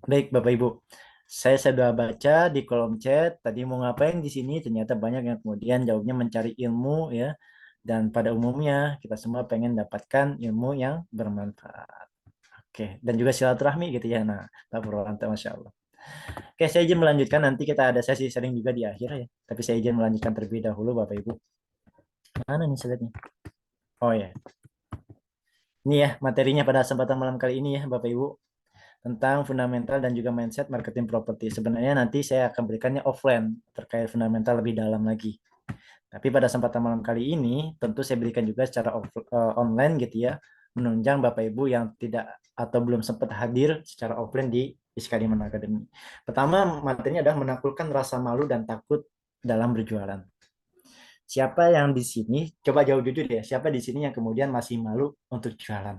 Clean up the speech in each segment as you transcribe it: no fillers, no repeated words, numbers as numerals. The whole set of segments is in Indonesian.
Baik, Bapak Ibu. Saya sudah baca di kolom chat, tadi mau ngapain di sini, ternyata banyak yang kemudian jawabnya mencari ilmu ya. Dan pada umumnya kita semua pengen dapatkan ilmu yang bermanfaat. Oke, dan juga silaturahmi gitu ya. Nah, tak Masya Allah. Oke, saya izin melanjutkan. Nanti kita ada sesi sharing juga di akhir ya. Tapi saya izin melanjutkan terlebih dahulu, Bapak Ibu. Mana nih slide-nya? Oh ya, ini ya materinya pada kesempatan malam kali ini ya, Bapak Ibu. Tentang fundamental dan juga mindset marketing properti. Sebenarnya nanti saya akan berikannya offline terkait fundamental lebih dalam lagi. Tapi pada kesempatan malam kali ini tentu saya berikan juga secara online gitu ya, menunjang Bapak Ibu yang tidak atau belum sempat hadir secara offline di Iskadiman Academy. Pertama, materinya adalah menaklukkan rasa malu dan takut dalam berjualan. Siapa yang di sini, coba jawab jujur ya, siapa di sini yang kemudian masih malu untuk jualan?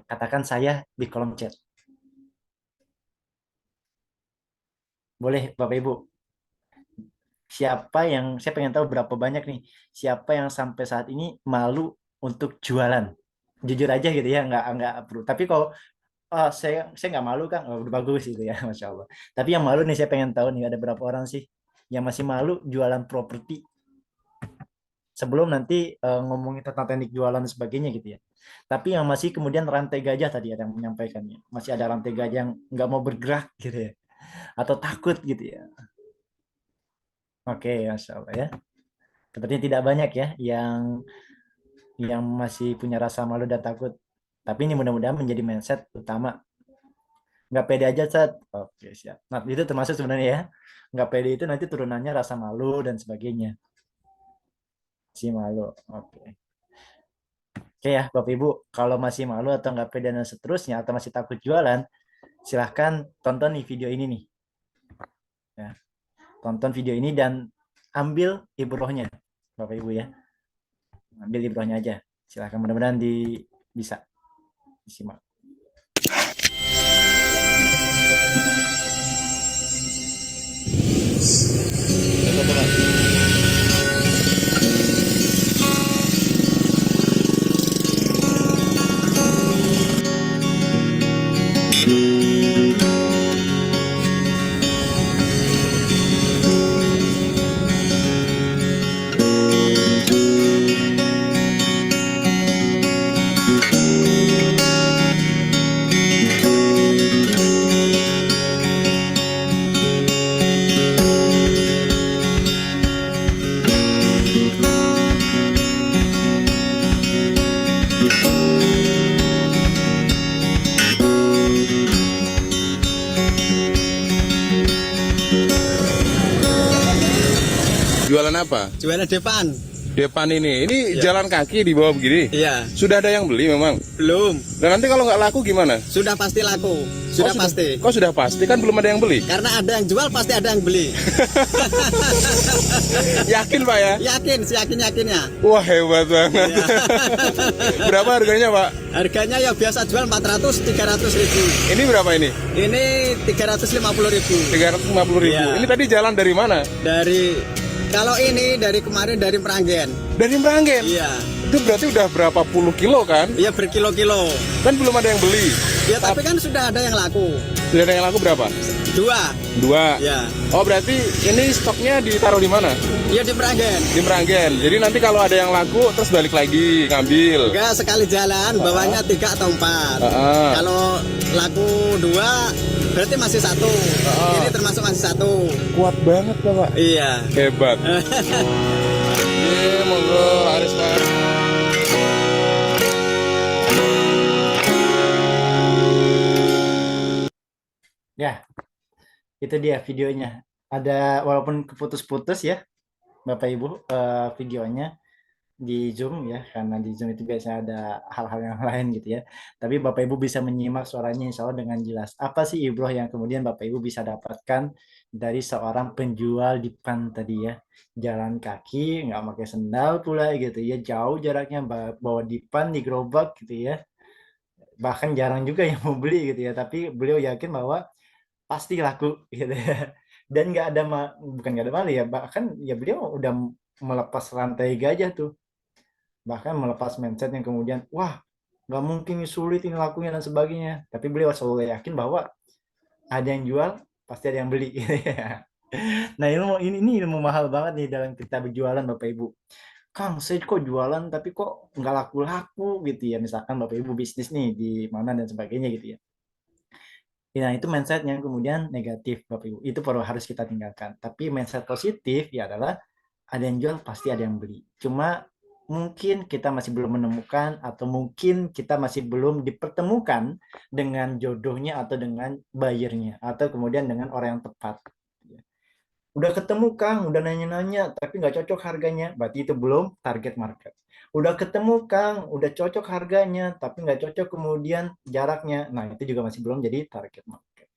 Katakan saya di kolom chat. Boleh Bapak Ibu, siapa yang saya pengen tahu berapa banyak nih, siapa yang sampai saat ini malu untuk jualan, jujur aja gitu ya, nggak perlu, tapi kalau saya nggak malu kan, oh, udah bagus gitu ya. Masya Allah. Tapi yang malu nih, saya pengen tahu nih ada berapa orang sih yang masih malu jualan properti, sebelum nanti ngomongin tentang teknik jualan dan sebagainya gitu ya. Tapi yang masih kemudian rantai gajah, tadi ada yang menyampaikannya, masih ada rantai gajah yang nggak mau bergerak gitu ya, atau takut gitu ya. Oke, Masya Allah ya. Sepertinya tidak banyak ya yang masih punya rasa malu dan takut. Tapi ini mudah-mudahan menjadi mindset utama. Nggak pede aja, Sat. Oke, siap. Nah, itu termasuk sebenarnya ya. Nggak pede itu nanti turunannya rasa malu dan sebagainya. Si malu. Oke. Oke ya, Bapak Ibu. Kalau masih malu atau nggak pede dan seterusnya, atau masih takut jualan, silahkan tonton nih video ini nih. Ya, tonton video ini dan ambil ibrohnya, Bapak Ibu ya. Ambil ibrohnya aja. Silahkan, mudah-mudahan bisa disimak. Jualan apa? Jualan depan. Depan ini Iya. jalan kaki di bawah begini. Iya. Sudah ada yang beli memang. Belum. Dan nanti kalau nggak laku gimana? Sudah pasti laku. Sudah pasti. Kok sudah pasti kan belum ada yang beli? Karena ada yang jual pasti ada yang beli. Yakin Pak ya? Yakin, yakin-yakinnya. Wah hebat banget. Iya. Berapa harganya Pak? Harganya ya biasa jual 400-300 ribu. Ini berapa ini? Ini 350 ribu. 350.000. Iya. Ini tadi jalan dari mana? Kalau ini dari kemarin dari Meranggen. Dari Meranggen. Iya. Itu berarti udah berapa puluh kilo kan? Iya berkilo-kilo. Kan belum ada yang beli. Ya tapi kan sudah ada yang laku. Sudah ada yang laku berapa? 2. 2. Ya. Oh berarti ini stoknya ditaruh di mana? Iya di Meranggen. Di Meranggen. Jadi nanti kalau ada yang laku terus balik lagi ngambil. Enggak, sekali jalan bawahnya 3 atau 4. Kalau laku 2 berarti masih 1. Ini termasuk masih 1. Kuat banget Bapak. Iya. Hebat. Monggo Aris Pak. Ya, itu dia videonya. Ada walaupun keputus-putus ya, Bapak Ibu, videonya di Zoom ya, karena di Zoom itu biasanya ada hal-hal yang lain gitu ya. Tapi Bapak Ibu bisa menyimak suaranya insya Allah dengan jelas. Apa sih ibroh yang kemudian Bapak Ibu bisa dapatkan dari seorang penjual dipan tadi ya? Jalan kaki, nggak pakai sendal pula gitu ya, jauh jaraknya, bawa dipan di gerobak gitu ya. Bahkan jarang juga yang mau beli gitu ya, tapi beliau yakin bahwa pasti laku gitu ya. Dan nggak ada bukan nggak ada malu ya, bahkan ya beliau udah melepas rantai gajah tuh, bahkan melepas mindset yang kemudian wah nggak mungkin, sulit ini lakunya dan sebagainya. Tapi beliau selalu yakin bahwa ada yang jual, pasti ada yang beli. Nah, ini ilmu mahal banget nih dalam kita berjualan Bapak Ibu. Kang, saya kok jualan tapi kok nggak laku-laku gitu ya. Misalkan Bapak Ibu bisnis nih di mana dan sebagainya gitu ya. Nah, itu mindset yang kemudian negatif Bapak Ibu. Itu perlu harus kita tinggalkan. Tapi mindset positif ya adalah ada yang jual pasti ada yang beli. Cuma mungkin kita masih belum menemukan atau mungkin kita masih belum dipertemukan dengan jodohnya atau dengan buyernya atau kemudian dengan orang yang tepat. Udah ketemu Kang, udah nanya-nanya, tapi nggak cocok harganya, berarti itu belum target market. Udah ketemu Kang, udah cocok harganya, tapi nggak cocok kemudian jaraknya. Nah, itu juga masih belum jadi target market.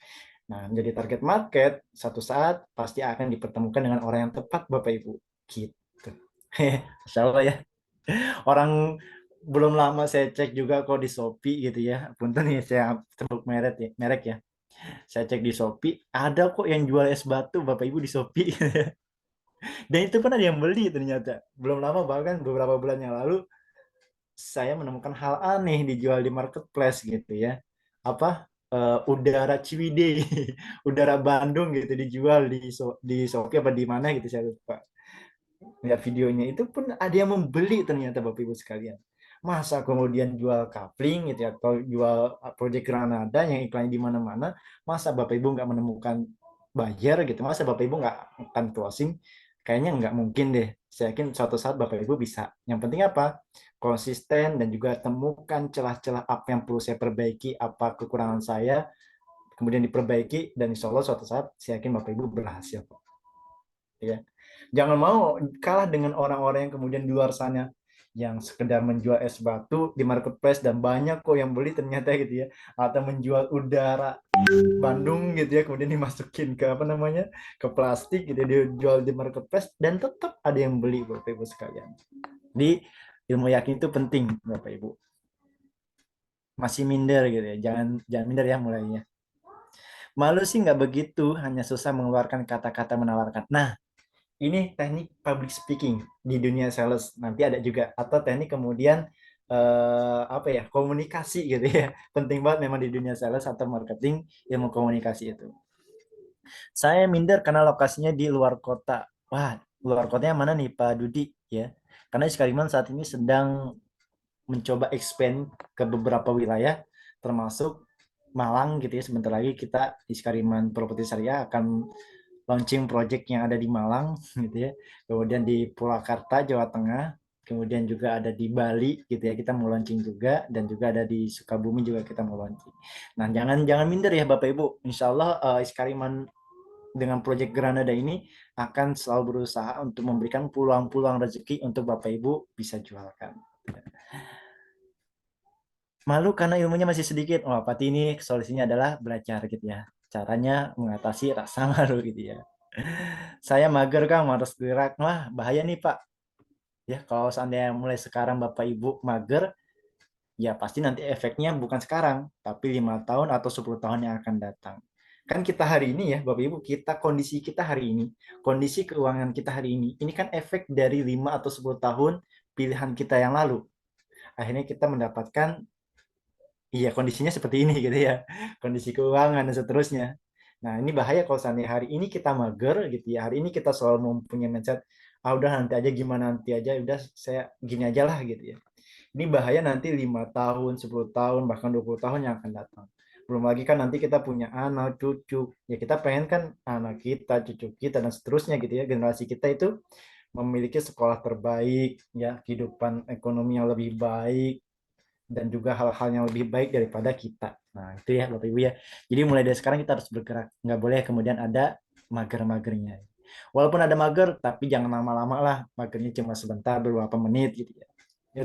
Nah, menjadi target market, satu saat pasti akan dipertemukan dengan orang yang tepat, Bapak Ibu. Gitu. Masya Allah ya. Orang belum lama saya cek juga kok di Shopee gitu ya. Punten nih saya sebut merek ya. Saya cek di Shopee, ada kok yang jual es batu Bapak Ibu di Shopee. Dan itu pun ada yang beli ternyata. Belum lama bahkan beberapa bulan yang lalu saya menemukan hal aneh dijual di marketplace gitu ya. Apa udara Ciwidey, udara Bandung gitu dijual di Shopee apa di mana gitu saya lupa. Lihat videonya itu pun ada yang membeli ternyata Bapak Ibu sekalian. Masa kemudian jual kapling gitu ya atau jual project Granada yang iklannya di mana-mana, masa Bapak Ibu nggak menemukan buyer gitu, masa Bapak Ibu nggak akan closing? Kayaknya nggak mungkin deh. Saya yakin suatu saat Bapak Ibu bisa. Yang penting apa? Konsisten dan juga temukan celah-celah apa yang perlu saya perbaiki, apa kekurangan saya, kemudian diperbaiki dan insya Allah suatu saat saya yakin Bapak Ibu berhasil. Ya. Jangan mau kalah dengan orang-orang yang kemudian di luar sana yang sekedar menjual es batu di marketplace dan banyak kok yang beli ternyata gitu ya, atau menjual udara Bandung gitu ya kemudian dimasukin ke apa namanya ke plastik gitu dijual di marketplace dan tetap ada yang beli Bapak Ibu sekalian. Di ilmu yakin itu penting Bapak Ibu. Masih minder gitu ya, jangan jangan minder ya mulainya. Malu sih nggak begitu, hanya susah mengeluarkan kata-kata menawarkan. Nah, ini teknik public speaking di dunia sales nanti ada juga atau teknik kemudian apa ya komunikasi gitu ya penting banget memang di dunia sales atau marketing ilmu komunikasi itu. Saya minder karena lokasinya di luar kota. Wah, luar kotanya mana nih Pak Dudi ya? Karena Iskariman saat ini sedang mencoba expand ke beberapa wilayah termasuk Malang gitu ya. Sebentar lagi kita Iskariman Properti Syariah akan launching project yang ada di Malang gitu ya. Kemudian di Purwakarta, Jawa Tengah, kemudian juga ada di Bali gitu ya. Kita mau launching juga dan juga ada di Sukabumi juga kita mau launching. Nah, jangan jangan minder ya Bapak Ibu. Insya Allah Iskariman dengan project Granada ini akan selalu berusaha untuk memberikan peluang-peluang rezeki untuk Bapak Ibu bisa jualkan. Malu karena ilmunya masih sedikit. Oh, pasti ini solusinya adalah belajar gitu ya. Caranya mengatasi rasa malu gitu ya. Saya mager Kang, harus gerak. Wah, bahaya nih Pak. Ya, kalau seandainya mulai sekarang Bapak Ibu mager, ya pasti nanti efeknya bukan sekarang, tapi 5 tahun atau 10 tahun yang akan datang. Kan kita hari ini ya, Bapak Ibu, kondisi kita hari ini, kondisi keuangan kita hari ini kan efek dari 5 atau 10 tahun pilihan kita yang lalu. Akhirnya kita mendapatkan iya kondisinya seperti ini gitu ya. Kondisi keuangan dan seterusnya. Nah, ini bahaya kalau seandainya hari ini kita mager gitu ya. Hari ini kita selalu mempunyai mindset, ah udah nanti aja gimana nanti aja, udah saya gini aja lah gitu ya. Ini bahaya nanti 5 tahun, 10 tahun, bahkan 20 tahun yang akan datang. Belum lagi kan nanti kita punya anak, cucu. Ya kita pengen kan anak kita, cucu kita, dan seterusnya gitu ya. Generasi kita itu memiliki sekolah terbaik, ya kehidupan ekonomi yang lebih baik, dan juga hal-hal yang lebih baik daripada kita. Nah, itu ya Bapak Ibu ya. Jadi mulai dari sekarang kita harus bergerak. Nggak boleh kemudian ada mager-magernya. Walaupun ada mager, tapi jangan lama-lama lah. Magernya cuma sebentar, beberapa menit gitu ya.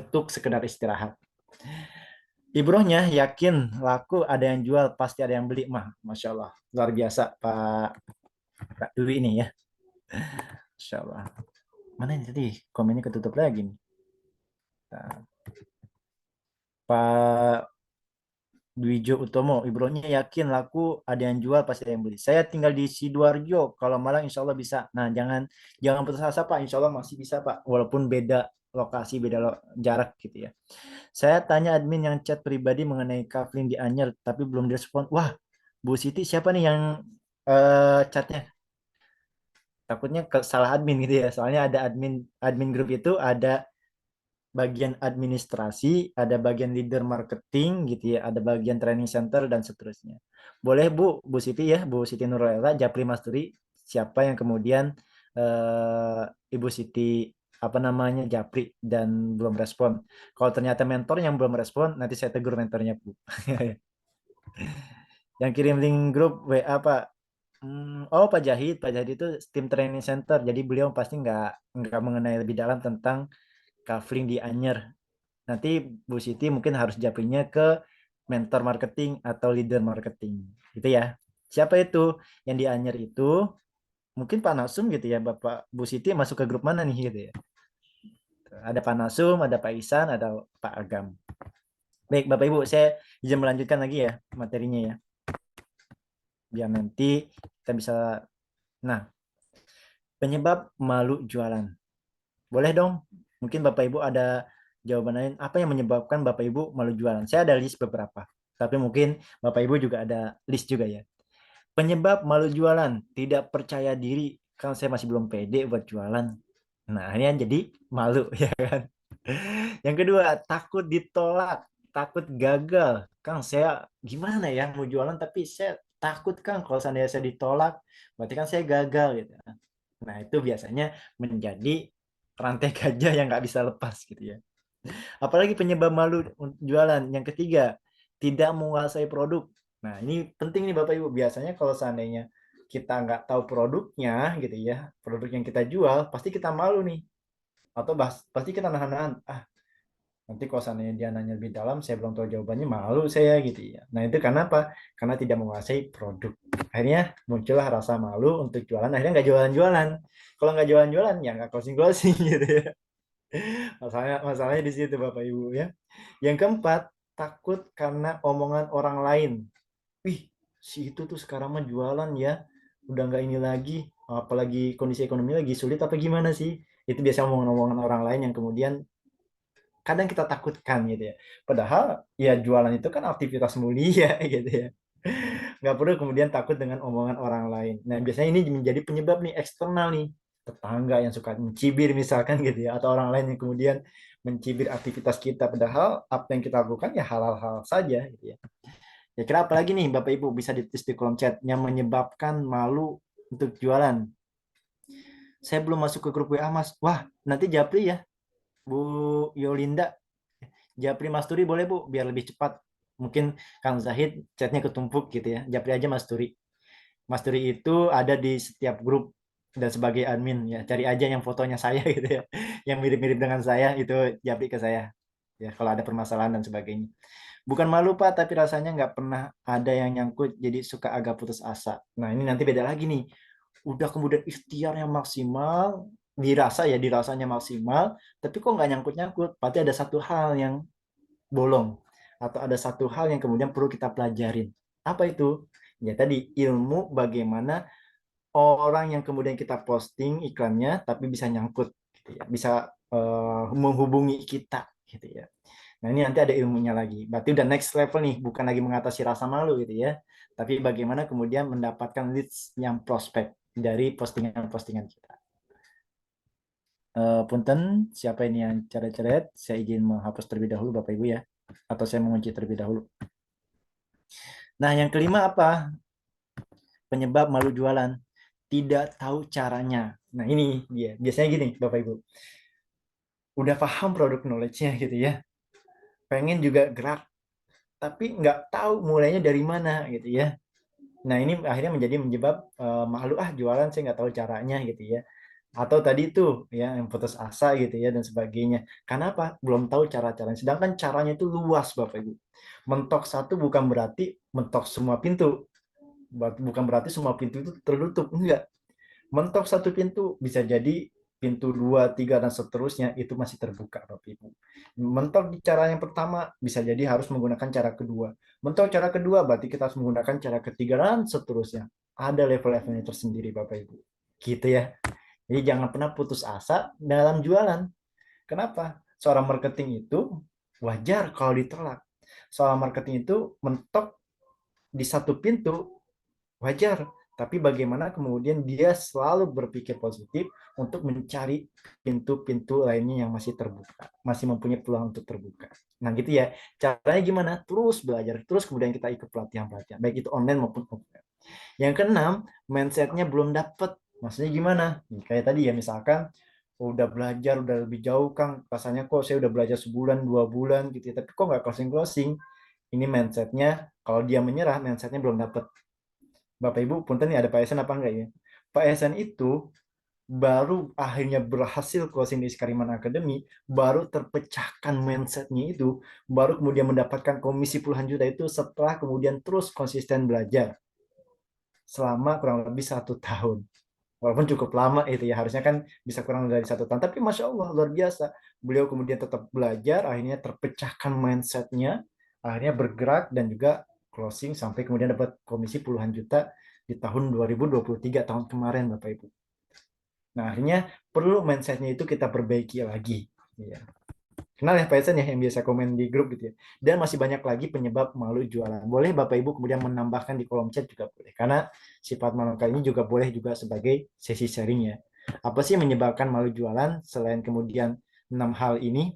Untuk sekedar istirahat. Ibrohnya yakin laku ada yang jual, pasti ada yang beli. Masya Allah. Luar biasa Pak Dwi ini ya. Masya Allah. Mana ini tadi? Komennya ketutup lagi nih. Nah, Pak Dwijo Utomo, Ibronya yakin laku ada yang jual pasti ada yang beli. Saya tinggal di Sidoarjo, kalau Malang insya Allah bisa. Nah jangan jangan putus asa Pak, insya Allah masih bisa Pak, walaupun beda lokasi, beda jarak gitu ya. Saya tanya admin yang chat pribadi mengenai kafling di Anyer, tapi belum direspon. Wah, Bu Siti siapa nih yang chatnya? Takutnya salah admin gitu ya. Soalnya ada admin admin grup itu ada bagian administrasi, ada bagian leader marketing gitu ya, ada bagian training center dan seterusnya. Boleh Bu Siti ya, Bu Siti Nurlela, Japri Masturi, siapa yang kemudian Ibu Siti apa namanya Japri dan belum respon. Kalau ternyata mentor yang belum respon, nanti saya tegur mentornya Bu. Yang kirim link grup WA Pak. Oh Pak Jahid itu tim training center. Jadi beliau pasti nggak mengenai lebih dalam tentang kafling di Anyer. Nanti Bu Siti mungkin harus japrinya ke mentor marketing atau leader marketing. Gitu ya. Siapa itu yang di Anyer itu? Mungkin Pak Nasum gitu ya. Bapak Bu Siti masuk ke grup mana nih gitu ya. Ada Pak Nasum, ada Pak Isan, ada Pak Agam. Baik Bapak Ibu, saya izin melanjutkan lagi ya materinya ya. Biar nanti kita bisa. Nah, penyebab malu jualan. Boleh dong? Mungkin Bapak Ibu ada jawaban lain. Apa yang menyebabkan Bapak Ibu malu jualan? Saya ada list beberapa. Tapi mungkin Bapak Ibu juga ada list juga ya. Penyebab malu jualan. Tidak percaya diri. Kan saya masih belum pede buat jualan. Nah, ini jadi malu ya kan. Yang kedua, takut ditolak. Takut gagal. Kang, saya gimana ya mau jualan tapi saya takut Kang kalau seandainya saya ditolak. Berarti kan saya gagal gitu. Nah, itu biasanya menjadi rantai gajah yang nggak bisa lepas gitu ya. Apalagi penyebab malu jualan. Yang ketiga, tidak menguasai produk. Nah, ini penting nih Bapak Ibu. Biasanya kalau seandainya kita nggak tahu produknya gitu ya, produk yang kita jual, pasti kita malu nih. Atau pasti kita nahan-nahan. Ah, nanti kalau seandainya dia nanya lebih dalam, saya belum tahu jawabannya, malu saya gitu ya. Nah, itu karena apa? Karena tidak menguasai produk. Akhirnya muncullah rasa malu untuk jualan, akhirnya nggak jualan-jualan. Kalau nggak jualan-jualan, ya nggak closing-closing gitu ya. Masalahnya di situ Bapak Ibu ya. Yang keempat, takut karena omongan orang lain. Wih, si itu tuh sekarang mah jualan ya, udah nggak ini lagi, apalagi kondisi ekonomi lagi sulit apa gimana sih? Itu biasa omongan-omongan orang lain yang kemudian kadang kita takutkan gitu ya. Padahal ya jualan itu kan aktivitas mulia gitu ya. Nggak perlu kemudian takut dengan omongan orang lain. Nah, biasanya ini menjadi penyebab nih eksternal nih. Tetangga yang suka mencibir misalkan gitu ya. Atau orang lain yang kemudian mencibir aktivitas kita. Padahal apa yang kita lakukan ya halal-halal saja gitu ya. Ya kira apa lagi nih Bapak Ibu bisa ditulis di kolom chat yang menyebabkan malu untuk jualan. Saya belum masuk ke grup WA Mas. Wah, nanti Japri ya. Bu Yolinda, Japri Mas Turi boleh Bu, biar lebih cepat. Mungkin Kang Zahid chatnya ketumpuk gitu ya. Japri aja Mas Turi. Mas Turi itu ada di setiap grup dan sebagai admin ya. Cari aja yang fotonya saya gitu ya. Yang mirip-mirip dengan saya itu Japri ke saya. Ya kalau ada permasalahan dan sebagainya. Bukan malu Pak, tapi rasanya nggak pernah ada yang nyangkut jadi suka agak putus asa. Nah ini nanti beda lagi nih. Udah kemudian ikhtiar yang maksimal, dirasanya maksimal, tapi kok nggak nyangkut-nyangkut. Berarti ada satu hal yang bolong atau ada satu hal yang kemudian perlu kita pelajarin. Apa itu? Ya tadi ilmu bagaimana orang yang kemudian kita posting iklannya tapi bisa nyangkut gitu ya. Bisa menghubungi kita gitu ya. Nah, ini nanti ada ilmunya lagi. Berarti udah next level nih, bukan lagi mengatasi rasa malu gitu ya. Tapi bagaimana kemudian mendapatkan leads yang prospek dari postingan-postingan kita. Punten, siapa ini yang coret-coret? Saya izin menghapus terlebih dahulu Bapak Ibu ya. Atau saya mengunci terlebih dahulu. Nah, yang kelima apa? Penyebab malu jualan. Tidak tahu caranya. Nah, ini dia. Biasanya gini, Bapak Ibu. Udah paham produk knowledge-nya gitu ya. Pengen juga gerak, tapi nggak tahu mulainya dari mana gitu ya. Nah, ini akhirnya menjadi malu jualan saya nggak tahu caranya gitu ya. Atau tadi itu ya yang putus asa gitu ya dan sebagainya. Karena apa? Belum tahu cara-caranya. Sedangkan caranya itu luas Bapak Ibu. Mentok satu bukan berarti mentok semua pintu. Bukan berarti semua pintu itu tertutup. Enggak. Mentok satu pintu bisa jadi pintu 2, 3 dan seterusnya itu masih terbuka Bapak Ibu. Mentok di cara yang pertama bisa jadi harus menggunakan cara kedua. Mentok cara kedua berarti kita harus menggunakan cara ketiga dan seterusnya. Ada level-levelnya tersendiri Bapak Ibu. Gitu ya. Jadi jangan pernah putus asa dalam jualan. Kenapa? Seorang marketing itu wajar kalau ditolak. Seorang marketing itu mentok di satu pintu wajar, tapi bagaimana kemudian dia selalu berpikir positif untuk mencari pintu-pintu lainnya yang masih terbuka, masih mempunyai peluang untuk terbuka. Nah gitu ya, caranya gimana? Terus belajar, terus kemudian kita ikut pelatihan-pelatihan, baik itu online maupun offline. Yang keenam, mindsetnya belum dapet. Maksudnya gimana? Kayak tadi ya, misalkan udah belajar, udah lebih jauh, Kang. Rasanya kok saya udah belajar sebulan, 2 bulan gitu ya, tapi kok nggak closing-closing. Ini mindsetnya, kalau dia menyerah, mindsetnya belum dapet. Bapak Ibu, punten nih ada Pak Esen apa enggak ya? Pak Esen itu baru akhirnya berhasil closing di Skariman Academy, baru terpecahkan mindsetnya itu, baru kemudian mendapatkan komisi puluhan juta itu setelah kemudian terus konsisten belajar selama kurang lebih 1 tahun. Walaupun cukup lama itu ya, harusnya kan bisa kurang dari 1 tahun. Tapi Masya Allah, luar biasa. Beliau kemudian tetap belajar, akhirnya terpecahkan mindsetnya, akhirnya bergerak dan juga closing sampai kemudian dapat komisi puluhan juta di tahun 2023, tahun kemarin Bapak Ibu. Nah akhirnya perlu mindsetnya itu kita perbaiki lagi. Ya. Kenal ya Pak Esen ya yang biasa komen di grup gitu ya. Dan masih banyak lagi penyebab malu jualan. Boleh Bapak Ibu kemudian menambahkan di kolom chat juga boleh. Karena sifat malu kali ini juga boleh juga sebagai sesi sharing ya. Apa sih yang menyebabkan malu jualan selain kemudian 6 hal ini?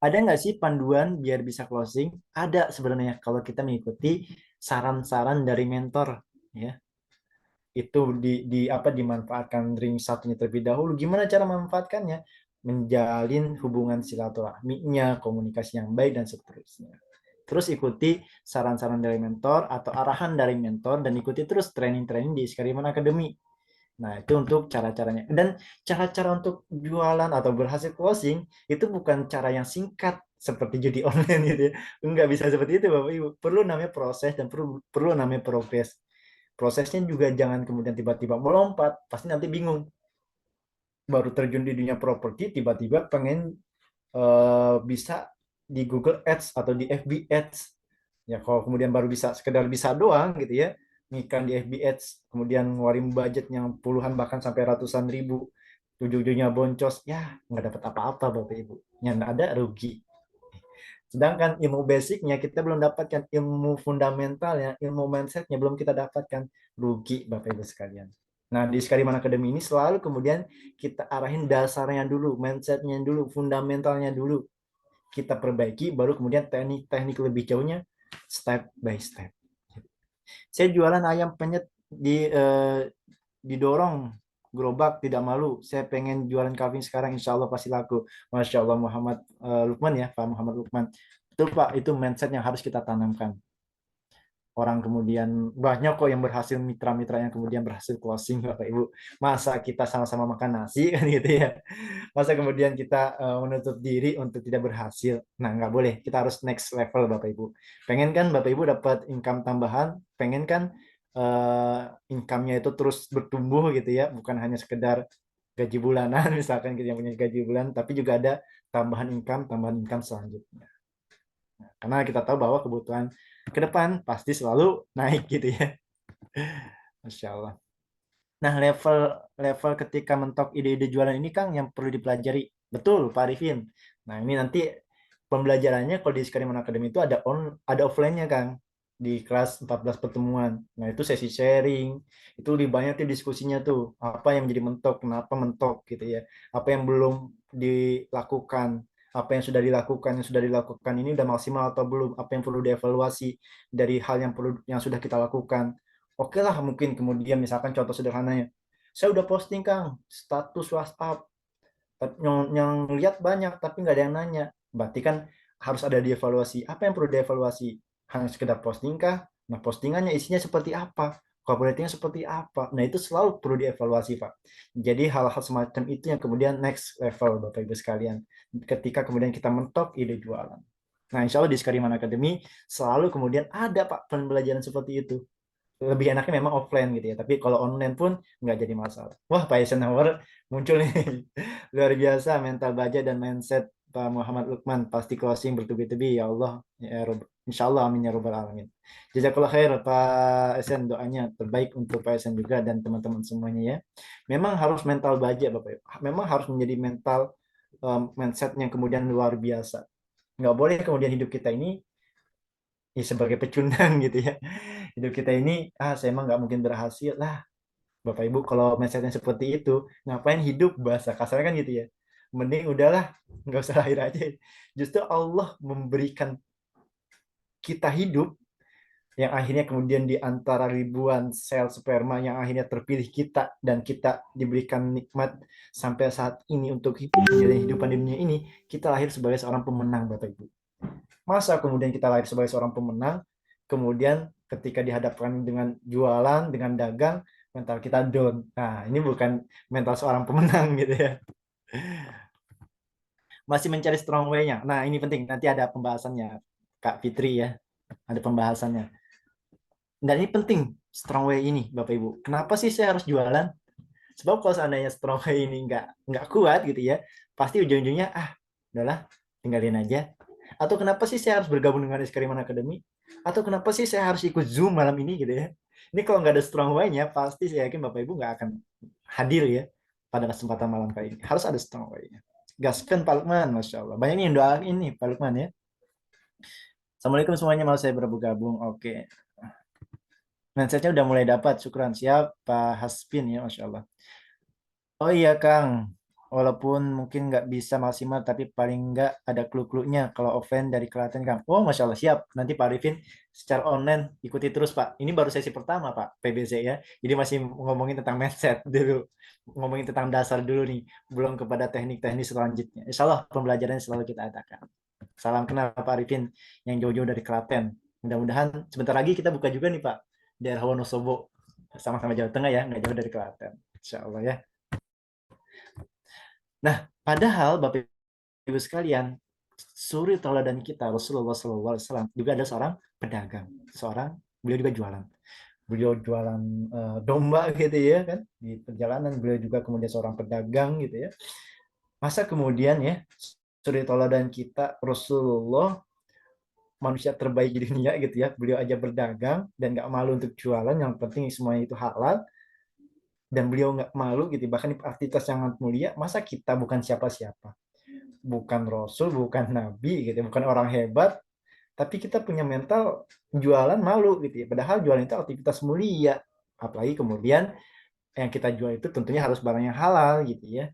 Ada nggak sih panduan biar bisa closing? Ada sebenarnya kalau kita mengikuti saran-saran dari mentor ya. Itu di apa dimanfaatkan ring satunya terlebih dahulu. Gimana cara memanfaatkannya? Menjalin hubungan silaturahminya, komunikasi yang baik dan seterusnya. Terus ikuti saran-saran dari mentor atau arahan dari mentor dan ikuti terus training-training di Skariman Academy. Nah, itu untuk cara-caranya. Dan cara-cara untuk jualan atau berhasil closing itu bukan cara yang singkat seperti judi online gitu ya. Enggak bisa seperti itu Bapak Ibu. Perlu namanya proses dan perlu namanya progres. Prosesnya juga jangan kemudian tiba-tiba melompat, pasti nanti bingung. Baru terjun di dunia properti, tiba-tiba pengen bisa di Google Ads atau di FB Ads. Ya kalau kemudian baru bisa sekedar bisa doang gitu ya, ngiklan di FB Ads, kemudian ngeluarin budget yang puluhan bahkan sampai ratusan ribu, ujung-ujungnya boncos, ya nggak dapat apa-apa Bapak Ibu. Yang ada rugi. Sedangkan ilmu basicnya kita belum dapatkan, ilmu fundamentalnya, ilmu mindsetnya belum kita dapatkan, rugi Bapak Ibu sekalian. Nah di Skariman Academy ini selalu kemudian kita arahin dasarnya dulu, mindsetnya dulu, fundamentalnya dulu. Kita perbaiki, baru kemudian teknik-teknik lebih jauhnya step by step. Saya jualan ayam penyet didorong gerobak tidak malu. Saya pengen jualan kambing sekarang, insya Allah pasti laku. Masya Allah Muhammad Lukman ya, Pak Muhammad Lukman. Betul Pak, itu mindset yang harus kita tanamkan. Orang kemudian banyak kok yang berhasil, mitra-mitra yang kemudian berhasil closing Bapak Ibu. Masa kita sama-sama makan nasi kan gitu ya. Masa kemudian kita menutup diri untuk tidak berhasil. Nah, nggak boleh. Kita harus next level Bapak Ibu. Pengen kan Bapak Ibu dapat income tambahan, pengen kan income-nya itu terus bertumbuh gitu ya, bukan hanya sekedar gaji bulanan misalkan kita yang punya gaji bulan, tapi juga ada tambahan income selanjutnya. Nah, karena kita tahu bahwa kebutuhan ke depan pasti selalu naik gitu ya. Masya Allah. Nah, level level ketika mentok ide-ide jualan ini Kang yang perlu dipelajari. Betul, Pak Arifin. Nah, ini nanti pembelajarannya kalau di Skariman Academy itu ada offline-nya Kang di kelas 14 pertemuan. Nah, itu sesi sharing. Itu lebih banyak tuh diskusinya tuh. Apa yang menjadi mentok, kenapa mentok gitu ya. Apa yang belum dilakukan, apa yang sudah dilakukan ini udah maksimal atau belum, apa yang perlu dievaluasi dari hal yang sudah kita lakukan. Oke lah, mungkin kemudian misalkan contoh sederhananya, saya udah posting Kang status WhatsApp, yang lihat banyak tapi nggak ada yang nanya. Berarti kan harus ada dievaluasi. Apa yang perlu dievaluasi? Hanya sekedar posting kah? Nah, postingannya isinya seperti apa? Copywritingnya seperti apa? Nah, itu selalu perlu dievaluasi, Pak. Jadi hal-hal semacam itu yang kemudian next level, Bapak Ibu sekalian. Ketika kemudian kita mentok ide jualan. Nah, insya Allah di Skariman Academy selalu kemudian ada, Pak, pembelajaran seperti itu. Lebih enaknya memang offline gitu ya, tapi kalau online pun nggak jadi masalah. Wah, Pak Eisenhower muncul nih. Luar biasa mental baja dan mindset Pak Muhammad Lukman, pasti closing bertubi-tubi ya Allah ya Rob. Insya Allah amin ya robbal alamin. Jazakallah khair Pak Esen, doanya terbaik untuk Pak Esen juga dan teman-teman semuanya ya. Memang harus mental baja Bapak Ibu. Memang harus menjadi mental mindset yang kemudian luar biasa. Nggak boleh kemudian hidup kita ini sebagai pecundang gitu ya. Hidup kita ini, saya emang nggak mungkin berhasil lah. Bapak Ibu kalau mindsetnya seperti itu, ngapain hidup, bahasa kasarnya kan gitu ya. Mending udahlah, nggak usah lahir aja. Justru Allah memberikan kita hidup yang akhirnya kemudian di antara ribuan sel sperma yang akhirnya terpilih kita dan kita diberikan nikmat sampai saat ini untuk menjalani kehidupan di dunia ini, kita lahir sebagai seorang pemenang, Bapak Ibu. Masa kemudian kita lahir sebagai seorang pemenang, kemudian ketika dihadapkan dengan jualan, dengan dagang, mental kita down. Nah, ini bukan mental seorang pemenang gitu ya. Masih mencari strong way-nya. Nah, ini penting. Nanti ada pembahasannya, Kak Fitri ya. Ada pembahasannya. Dan ini penting, strong way ini, Bapak Ibu. Kenapa sih saya harus jualan? Sebab kalau seandainya strong way ini nggak kuat gitu ya, pasti ujung-ujungnya, udahlah, tinggalin aja. Atau kenapa sih saya harus bergabung dengan Eskariman Academy? Atau kenapa sih saya harus ikut Zoom malam ini gitu ya? Ini kalau nggak ada strong way-nya, pasti saya yakin Bapak Ibu nggak akan hadir ya pada kesempatan malam kali ini. Harus ada strong way-nya. Gaskan Pak Lukman, Masya Allah. Banyak nih yang doain nih Pak Lukman ya. Assalamualaikum semuanya, mau saya bergabung. Oke. Mindsetnya udah mulai dapat, syukuran. Siap, Pak Haspin ya, Masya Allah. Oh iya Kang, walaupun mungkin nggak bisa maksimal, tapi paling nggak ada clue-cluenya kalau offline dari Klaten Kang. Oh Masya Allah, siap. Nanti Pak Arifin secara online ikuti terus Pak. Ini baru sesi pertama Pak, PBZ ya. Jadi masih ngomongin tentang mindset dulu. Ngomongin tentang dasar dulu nih. Belum kepada teknik-teknik selanjutnya. Insya Allah pembelajaran selalu kita adakan. Salam kenal Pak Arifin yang jauh-jauh dari Klaten. Mudah-mudahan sebentar lagi kita buka juga nih Pak. Daerah Wonosobo. Sama-sama Jawa Tengah ya, nggak jauh dari Klaten. Insya Allah ya. Nah, padahal Bapak Ibu sekalian, suri tauladan kita Rasulullah SAW juga ada seorang pedagang, beliau juga jualan. Beliau jualan domba gitu ya kan di perjalanan. Beliau juga kemudian seorang pedagang gitu ya. Masa kemudian ya suri tauladan kita Rasulullah, manusia terbaik di dunia gitu ya. Beliau aja berdagang dan nggak malu untuk jualan. Yang penting semuanya itu halal dan beliau nggak malu gitu. Bahkan di aktivitas yang sangat mulia. Masa kita bukan siapa-siapa? Bukan Rasul, bukan Nabi, gitu, bukan orang hebat, tapi kita punya mental jualan malu gitu ya. Padahal jualan itu aktivitas mulia. Apalagi kemudian yang kita jual itu tentunya harus barang yang halal gitu ya.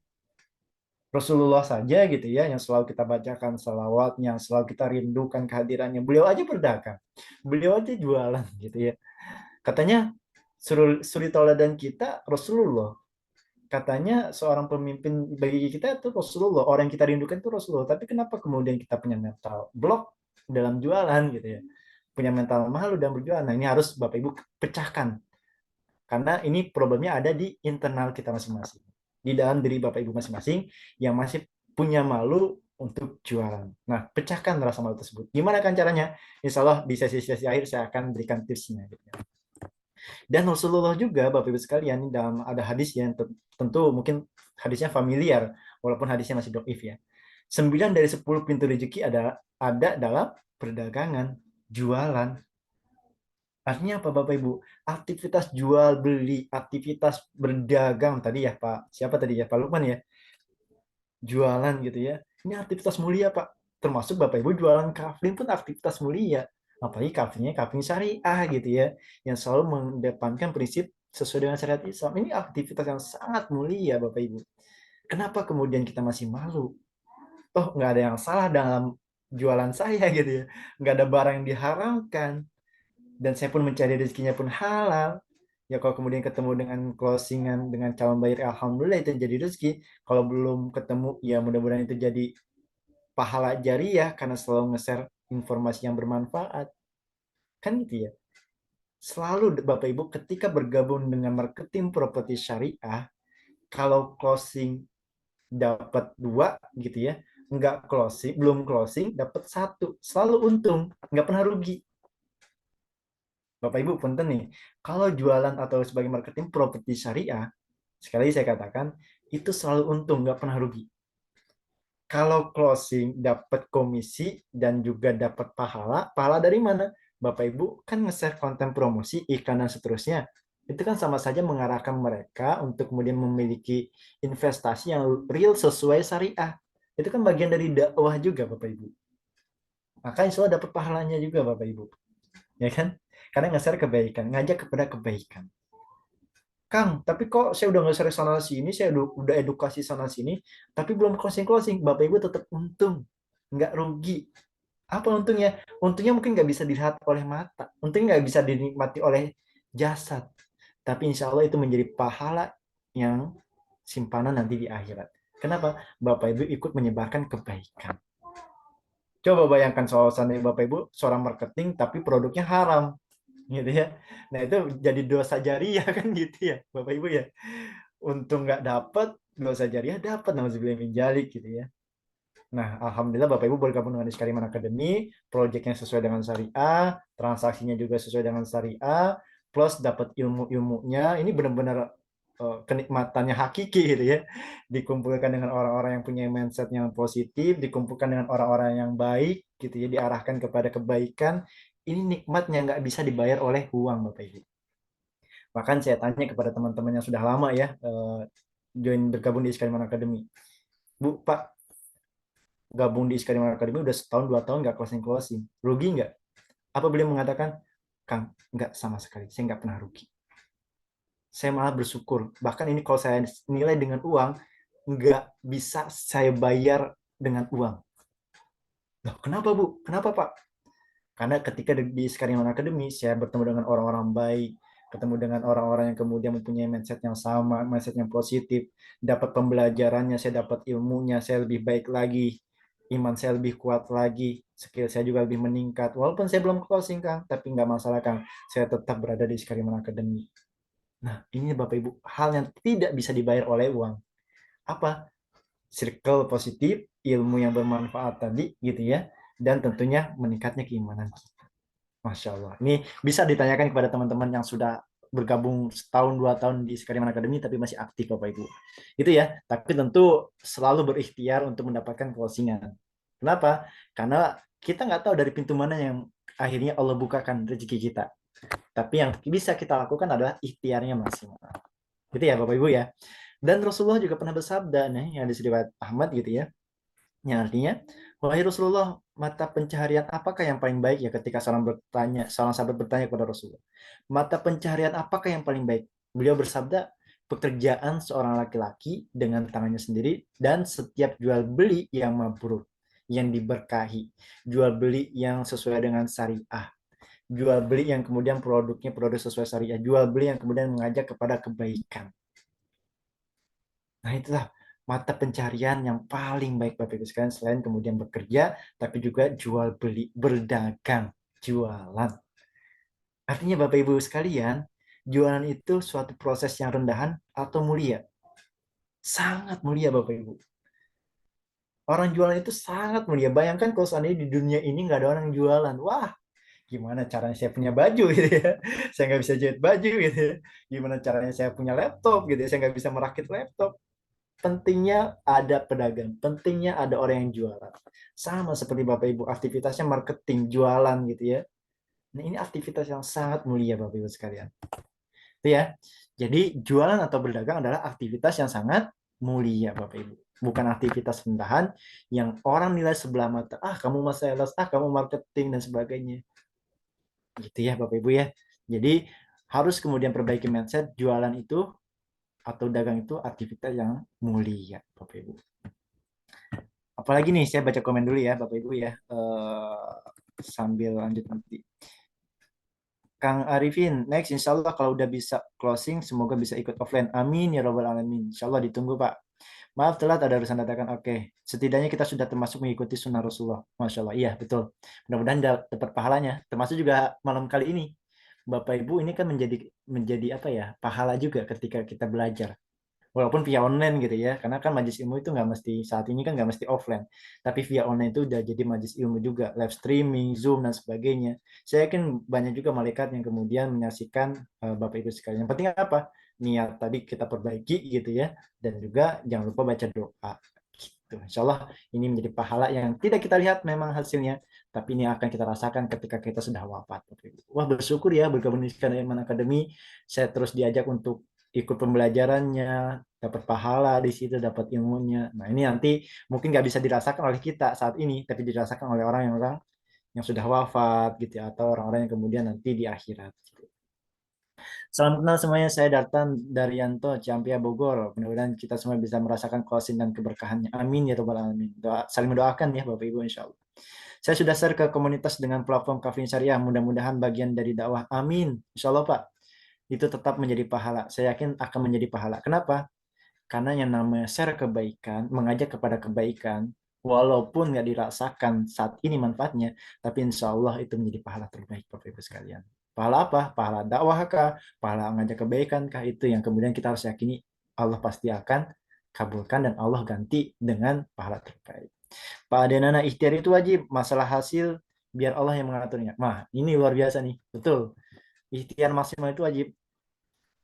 Rasulullah saja gitu ya, yang selalu kita bacakan salawat, yang selalu kita rindukan kehadirannya. Beliau aja berdagang, beliau aja jualan gitu ya. Katanya suri tauladan kita Rasulullah. Katanya seorang pemimpin bagi kita itu Rasulullah, orang yang kita rindukan itu Rasulullah. Tapi kenapa kemudian kita punya mental blok dalam jualan gitu ya, punya mental malu dalam berjualan? Nah, ini harus Bapak Ibu pecahkan, karena ini problemnya ada di internal kita masing-masing, di dalam diri Bapak Ibu masing-masing yang masih punya malu untuk jualan. Nah, pecahkan rasa malu tersebut. Gimana kan caranya? Insya Allah di sesi-sesi akhir saya akan berikan tipsnya gitu ya. Dan Rasulullah juga, Bapak Ibu sekalian, dalam ada hadis yang tentu mungkin hadisnya familiar, walaupun hadisnya masih dhaif ya. 9 dari 10 pintu rezeki ada dalam perdagangan, jualan. Artinya apa Bapak Ibu? Aktivitas jual beli, aktivitas berdagang tadi ya Pak. Siapa tadi ya? Pak Lukman ya. Jualan gitu ya. Ini aktivitas mulia Pak. Termasuk Bapak Ibu jualan kafling pun aktivitas mulia. Apalagi kaflingnya kafling syariah gitu ya. Yang selalu mendepankan prinsip sesuai dengan syariat Islam. Ini aktivitas yang sangat mulia Bapak Ibu. Kenapa kemudian kita masih malu? Oh, nggak ada yang salah dalam jualan saya gitu ya. Nggak ada barang yang diharamkan. Dan saya pun mencari rezekinya pun halal. Ya kalau kemudian ketemu dengan closingan dengan calon buyer, alhamdulillah itu jadi rezeki. Kalau belum ketemu, ya mudah-mudahan itu jadi pahala jariah karena selalu nge-share informasi yang bermanfaat. Kan gitu ya. Selalu Bapak Ibu ketika bergabung dengan marketing properti syariah, kalau closing dapat 2 gitu ya, nggak closing, belum closing dapat 1, selalu untung, nggak pernah rugi. Bapak Ibu punten nih, kalau jualan atau sebagai marketing properti syariah, sekali lagi saya katakan, itu selalu untung, nggak pernah rugi. Kalau closing dapat komisi dan juga dapat pahala, pahala dari mana? Bapak Ibu kan nge-share konten promosi, iklan dan seterusnya. Itu kan sama saja mengarahkan mereka untuk kemudian memiliki investasi yang real sesuai syariah. Itu kan bagian dari dakwah juga Bapak Ibu. Maka insya Allah dapat pahalanya juga Bapak Ibu. ya kan? Karena nge-share kebaikan, ngajak kepada kebaikan. Kang, tapi kok saya udah nge-share sana sini, saya udah edukasi sana sini, tapi belum closing-closing. Bapak Ibu tetap untung, nggak rugi. Apa untungnya? Untungnya mungkin nggak bisa dilihat oleh mata, untungnya nggak bisa dinikmati oleh jasad. Tapi insya Allah itu menjadi pahala yang simpanan nanti di akhirat. Kenapa? Bapak Ibu ikut menyebarkan kebaikan. Coba bayangkan suasana Bapak Ibu seorang marketing tapi produknya haram, gitu ya. Nah itu jadi dosa jariah kan gitu ya, Bapak Ibu ya. Untung nggak dapat, dosa jariah dapat, nauzubillah min dzalik gitu ya. Nah, alhamdulillah Bapak Ibu bergabung dengan Iskariman Academy, proyeknya sesuai dengan syariah, transaksinya juga sesuai dengan syariah, plus dapat ilmu-ilmunya. Ini benar-benar kenikmatannya hakiki gitu ya. Dikumpulkan dengan orang-orang yang punya mindset yang positif, dikumpulkan dengan orang-orang yang baik gitu ya, diarahkan kepada kebaikan. Ini nikmatnya nggak bisa dibayar oleh uang Bapak Ibu. Bahkan saya tanya kepada teman-teman yang sudah lama ya, join bergabung di Iskariman Academy. Bu, Pak, gabung di Iskariman Academy udah setahun 2 tahun nggak closing rugi nggak? Apa beliau mengatakan, Kang, nggak sama sekali, saya nggak pernah rugi, saya malah bersyukur, bahkan ini kalau saya nilai dengan uang nggak bisa saya bayar dengan uang. Loh, kenapa Bu? Kenapa Pak? Karena ketika di Iskariman Academy saya bertemu dengan orang-orang baik, ketemu dengan orang-orang yang kemudian mempunyai mindset yang sama, mindset yang positif, dapat pembelajarannya, saya dapat ilmunya, saya lebih baik lagi, iman saya lebih kuat lagi, skill saya juga lebih meningkat. Walaupun saya belum closing Kang, tapi nggak masalah Kang, saya tetap berada di Iskariman Academy. Nah, ini Bapak Ibu, hal yang tidak bisa dibayar oleh uang. Apa? Circle positif, ilmu yang bermanfaat tadi gitu ya, dan tentunya meningkatnya keimanan. Masya Allah. Ini bisa ditanyakan kepada teman-teman yang sudah bergabung setahun 2 tahun di Sekariman Academy tapi masih aktif Bapak Ibu. Itu ya. Tapi tentu selalu berikhtiar untuk mendapatkan closingan. Kenapa? Karena kita nggak tahu dari pintu mana yang akhirnya Allah bukakan rezeki kita. Tapi yang bisa kita lakukan adalah ikhtiarnya maksimal. Gitu ya Bapak Ibu ya. Dan Rasulullah juga pernah bersabda nih yang disebut Ahmad gitu ya. Yang artinya, wahai Rasulullah, mata pencaharian apakah yang paling baik ya ketika seorang sahabat bertanya kepada Rasulullah. Mata pencaharian apakah yang paling baik? Beliau bersabda, pekerjaan seorang laki-laki dengan tangannya sendiri dan setiap jual beli yang mabrur, yang diberkahi, jual beli yang sesuai dengan syariah, jual beli yang kemudian produknya produk sesuai syariah, jual beli yang kemudian mengajak kepada kebaikan. Nah, itulah mata pencarian yang paling baik Bapak Ibu sekalian selain kemudian bekerja, tapi juga jual beli, berdagang, jualan. Artinya Bapak Ibu sekalian, jualan itu suatu proses yang rendahan atau mulia. Sangat mulia Bapak Ibu. Orang jualan itu sangat mulia. Bayangkan kalau seandainya di dunia ini nggak ada orang jualan. Wah, gimana caranya saya punya baju gitu ya. Saya nggak bisa jahit baju gitu ya. Gimana caranya saya punya laptop gitu ya. Saya nggak bisa merakit laptop. Pentingnya ada pedagang, pentingnya ada orang yang jualan. Sama seperti Bapak Ibu, aktivitasnya marketing, jualan gitu ya. Nah, ini aktivitas yang sangat mulia Bapak Ibu sekalian. Itu ya. Jadi jualan atau berdagang adalah aktivitas yang sangat mulia Bapak Ibu. Bukan aktivitas rendahan yang orang nilai sebelah mata. Ah, kamu mas sales, ah, kamu marketing dan sebagainya. Gitu ya Bapak Ibu ya. Jadi harus kemudian perbaiki mindset jualan itu atau dagang itu aktivitas yang mulia Bapak Ibu. Apalagi nih, saya baca komen dulu ya Bapak Ibu ya, sambil lanjut nanti. Kang Arifin, next insya Allah kalau udah bisa closing, semoga bisa ikut offline. Amin ya robbal alamin. Insya Allah ditunggu Pak. Maaf telat ada urusan dadakan. Oke, setidaknya kita sudah termasuk mengikuti sunnah Rasulullah. Masya Allah, iya betul. Mudah-mudahan dapat pahalanya. Termasuk juga malam kali ini. Bapak Ibu ini kan menjadi apa ya, pahala juga ketika kita belajar. Walaupun via online gitu ya, karena kan majelis ilmu itu nggak mesti saat ini kan nggak mesti offline, tapi via online itu udah jadi majelis ilmu juga, live streaming, zoom dan sebagainya. Saya yakin banyak juga malaikat yang kemudian menyaksikan Bapak Ibu sekalian. Yang penting apa? Niat tadi kita perbaiki gitu ya, dan juga jangan lupa baca doa. Gitu. Insya Allah ini menjadi pahala yang tidak kita lihat memang hasilnya, tapi ini akan kita rasakan ketika kita sudah wafat. Wah bersyukur ya bergabung di Iman Academy, saya terus diajak untuk ikut pembelajarannya, dapat pahala di situ, dapat ilmunya. Nah ini nanti mungkin nggak bisa dirasakan oleh kita saat ini, tapi dirasakan oleh orang yang sudah wafat gitu ya, atau orang-orang yang kemudian nanti di akhirat. Salam kenal semuanya, saya Dartan Daryanto, Ciampia, Bogor. Mudah-mudahan kita semua bisa merasakan closing dan keberkahannya. Amin ya Rabbal Alamin. Saling mendoakan ya Bapak Ibu insya Allah. Saya sudah share ke komunitas dengan platform Kafein Syariah. Mudah-mudahan bagian dari dakwah. Amin. Insya Allah Pak. Itu tetap menjadi pahala. Saya yakin akan menjadi pahala. Kenapa? Karena yang namanya share kebaikan, mengajak kepada kebaikan, walaupun nggak dirasakan saat ini manfaatnya, tapi insya Allah itu menjadi pahala terbaik Bapak Ibu sekalian. Pahala apa? Pahala dakwah kah? Pahala mengajak kebaikan kah? Itu yang kemudian kita harus yakini Allah pasti akan kabulkan dan Allah ganti dengan pahala terbaik. Pak Adenana, ikhtiar itu wajib, masalah hasil biar Allah yang mengaturnya. Nah, ini luar biasa nih, betul. Ikhtiar maksimal itu wajib.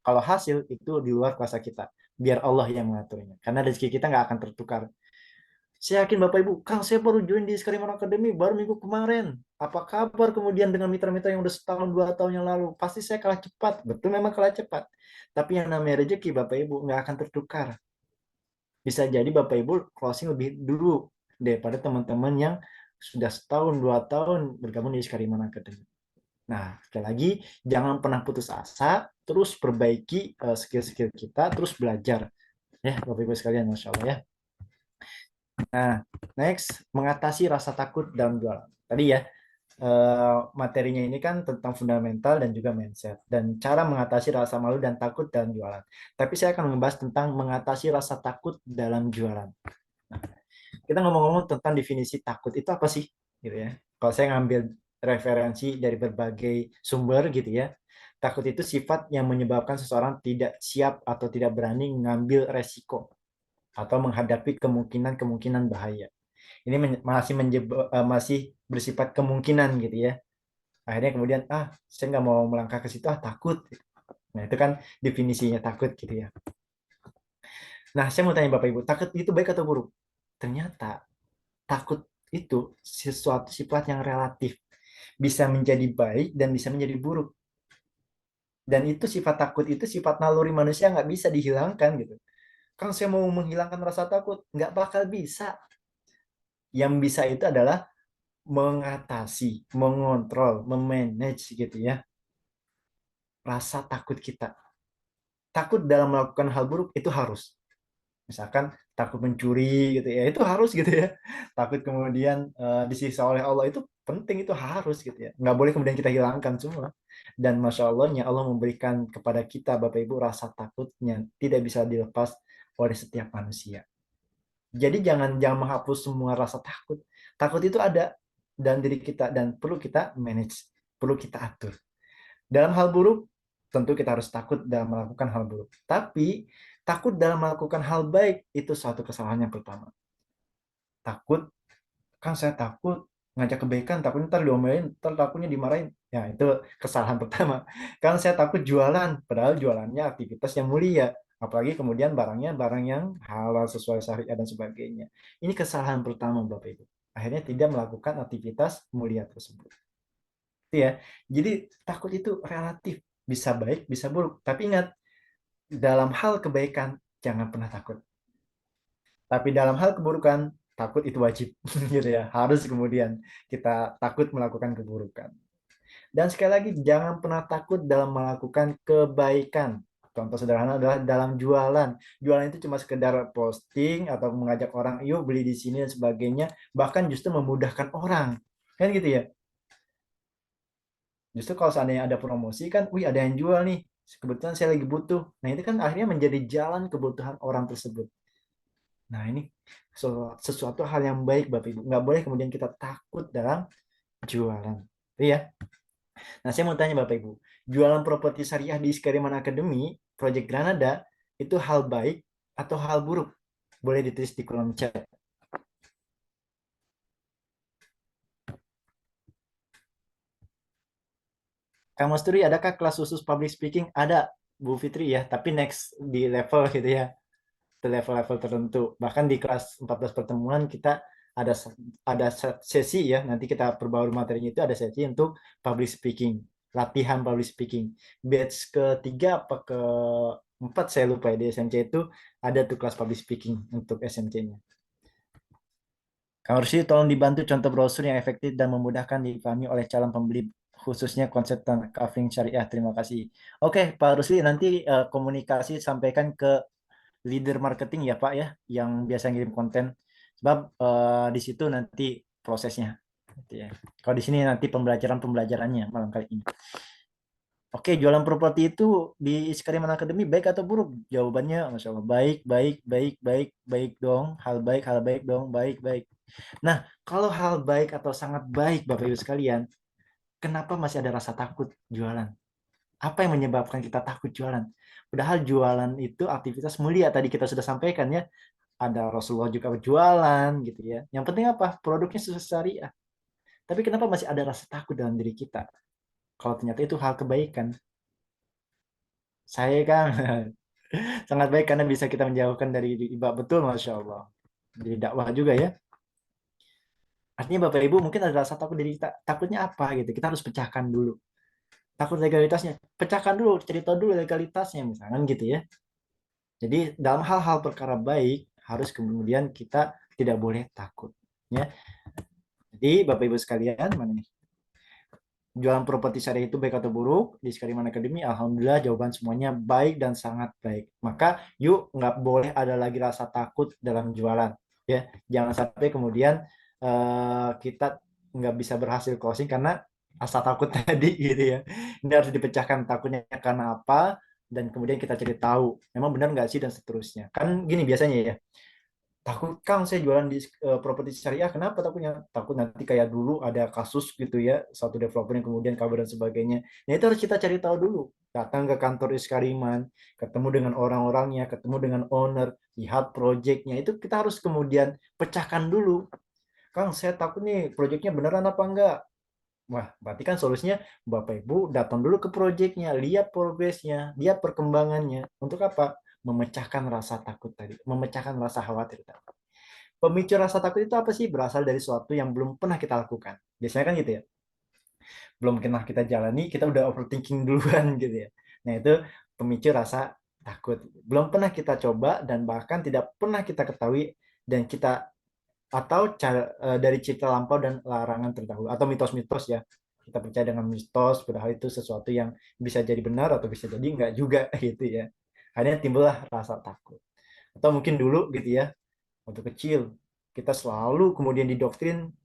Kalau hasil itu di luar kuasa kita, biar Allah yang mengaturnya. Karena rezeki kita nggak akan tertukar. Saya yakin Bapak Ibu, Kang saya baru join di Skariman Academy baru minggu kemarin. Apa kabar kemudian dengan mitra-mitra yang udah setahun 2 tahun yang lalu? Pasti saya kalah cepat, betul memang kalah cepat. Tapi yang namanya rezeki Bapak Ibu nggak akan tertukar. Bisa jadi Bapak Ibu closing lebih dulu daripada teman-teman yang sudah setahun 2 tahun bergabung di Skariman Academy. Nah, sekali lagi, jangan pernah putus asa, terus perbaiki skill-skill kita, terus belajar. Ya, Bapak Ibu sekalian, Masya Allah ya. Nah, next, mengatasi rasa takut dalam jualan. Tadi ya, materinya ini kan tentang fundamental dan juga mindset. Dan cara mengatasi rasa malu dan takut dalam jualan. Tapi saya akan membahas tentang mengatasi rasa takut dalam jualan. Nah, kita ngomong-ngomong tentang definisi takut itu apa sih? Gitu ya. Kalau saya ngambil referensi dari berbagai sumber gitu ya. Takut itu sifat yang menyebabkan seseorang tidak siap atau tidak berani mengambil resiko atau menghadapi kemungkinan-kemungkinan bahaya. Ini masih bersifat kemungkinan gitu ya. Akhirnya kemudian saya nggak mau melangkah ke situ takut. Nah itu kan definisinya takut gitu ya. Nah saya mau tanya Bapak Ibu, takut itu baik atau buruk? Ternyata takut itu sesuatu sifat yang relatif, bisa menjadi baik dan bisa menjadi buruk. Dan itu sifat takut itu sifat naluri manusia nggak bisa dihilangkan gitu. Kang saya mau menghilangkan rasa takut, nggak bakal bisa. Yang bisa itu adalah mengatasi, mengontrol, memanage gitu ya rasa takut kita. Takut dalam melakukan hal buruk itu harus. Misalkan takut mencuri gitu ya, itu harus gitu ya. Takut kemudian disiksa oleh Allah itu penting, itu harus gitu ya. Nggak boleh kemudian kita hilangkan semua. Dan Masya Allahnya Allah memberikan kepada kita Bapak Ibu rasa takutnya tidak bisa dilepas oleh setiap manusia. Jadi jangan menghapus semua rasa takut. Takut itu ada dalam diri kita dan perlu kita manage, perlu kita atur. Dalam hal buruk, tentu kita harus takut dalam melakukan hal buruk. Tapi takut dalam melakukan hal baik itu suatu kesalahan yang pertama. Takut, kan saya takut ngajak kebaikan, takutnya ntar diomelin, ntar takutnya dimarahin. Ya itu kesalahan pertama. Kan saya takut jualan, padahal jualannya aktivitas yang mulia. Apalagi kemudian barangnya barang yang halal sesuai syariat dan sebagainya. Ini kesalahan pertama Bapak Ibu. Akhirnya tidak melakukan aktivitas mulia tersebut. Itu ya. Jadi takut itu relatif, bisa baik, bisa buruk. Tapi ingat, dalam hal kebaikan jangan pernah takut. Tapi dalam hal keburukan takut itu wajib gitu ya. Harus kemudian kita takut melakukan keburukan. Dan sekali lagi jangan pernah takut dalam melakukan kebaikan. Contoh sederhana adalah dalam jualan. Jualan itu cuma sekedar posting atau mengajak orang, yuk beli di sini dan sebagainya. Bahkan justru memudahkan orang. Kan gitu ya. Justru kalau seandainya ada promosi kan, wih ada yang jual nih, kebetulan saya lagi butuh. Nah itu kan akhirnya menjadi jalan kebutuhan orang tersebut. Nah ini sesuatu hal yang baik Bapak Ibu. Nggak boleh kemudian kita takut dalam jualan. Iya. Nah saya mau tanya Bapak Ibu, jualan properti syariah di Skariman Academy, Project Granada, itu hal baik atau hal buruk? Boleh ditulis di kolom chat. Kang Masturi, adakah kelas khusus public speaking? Ada, Bu Fitri ya, tapi next di level gitu ya. Level-level tertentu. Bahkan di kelas 14 pertemuan kita ada ada sesi ya, nanti kita perbarui materinya itu ada sesi untuk public speaking, latihan public speaking. Batch ketiga apa keempat saya lupa ya di SMC itu ada tuh kelas public speaking untuk SMC-nya. Kang Rusdi, tolong dibantu contoh brosur yang efektif dan memudahkan dipahami oleh calon pembeli, khususnya konsep kafling syariah. Terima kasih. Oke, Pak Rusdi, nanti komunikasi sampaikan ke leader marketing ya Pak ya, yang biasa ngirim konten. Sebab di situ nanti prosesnya. Gitu ya. Kalau di sini nanti pembelajarannya malam kali ini. Oke, jualan properti itu di Iskariman Academy baik atau buruk? Jawabannya, Masya Allah, baik, baik, baik, baik, baik dong. Hal baik dong, baik, baik. Nah, kalau hal baik atau sangat baik, Bapak Ibu sekalian, kenapa masih ada rasa takut jualan? Apa yang menyebabkan kita takut jualan? Padahal jualan itu aktivitas mulia, tadi kita sudah sampaikan ya. Ada Rasulullah juga berjualan gitu ya. Yang penting apa? Produknya sesuai syariah. Tapi kenapa masih ada rasa takut dalam diri kita? Kalau ternyata itu hal kebaikan. Saya kan sangat baik karena bisa kita menjauhkan dari riba. Betul, Masya Allah. Jadi dakwah juga ya. Artinya Bapak Ibu mungkin ada rasa takut dari kita. Takutnya apa gitu. Kita harus pecahkan dulu. Takut legalitasnya. Pecahkan dulu, cerita dulu legalitasnya misalkan gitu ya. Jadi dalam hal-hal perkara baik harus kemudian kita tidak boleh takut. Ya. Jadi Bapak Ibu sekalian, mana nih? Jualan properti syariah itu baik atau buruk? Di Skariman Academy, alhamdulillah jawaban semuanya baik dan sangat baik. Maka yuk nggak boleh ada lagi rasa takut dalam jualan. Ya, jangan sampai kemudian kita nggak bisa berhasil closing karena rasa takut tadi gitu ya. Ini harus dipecahkan takutnya karena apa dan kemudian kita cari tahu memang benar nggak sih dan seterusnya. Kan gini biasanya ya, takut Kang saya jualan di properti syariah, kenapa takutnya? Takut nanti kayak dulu ada kasus gitu ya, satu developer yang kemudian kabur dan sebagainya. Nah itu harus kita cari tahu dulu, datang ke kantor Iskariman, ketemu dengan orang-orangnya, ketemu dengan owner, lihat proyeknya, itu kita harus kemudian pecahkan dulu. Kang saya takut nih proyeknya beneran apa enggak. Wah, berarti kan solusinya Bapak Ibu datang dulu ke proyeknya, lihat progresnya, lihat perkembangannya. Untuk apa? Memecahkan rasa takut tadi, memecahkan rasa khawatir tadi. Pemicu rasa takut itu apa sih? Berasal dari sesuatu yang belum pernah kita lakukan. Biasanya kan gitu ya. Belum pernah kita jalani, kita udah overthinking duluan gitu ya. Nah, itu pemicu rasa takut. Belum pernah kita coba dan bahkan tidak pernah kita ketahui dan kita atau dari cerita lampau dan larangan terdahulu atau mitos-mitos ya, kita percaya dengan mitos padahal itu sesuatu yang bisa jadi benar atau bisa jadi enggak juga gitu ya, akhirnya timbullah rasa takut. Atau mungkin dulu gitu ya, waktu kecil kita selalu kemudian didoktrin,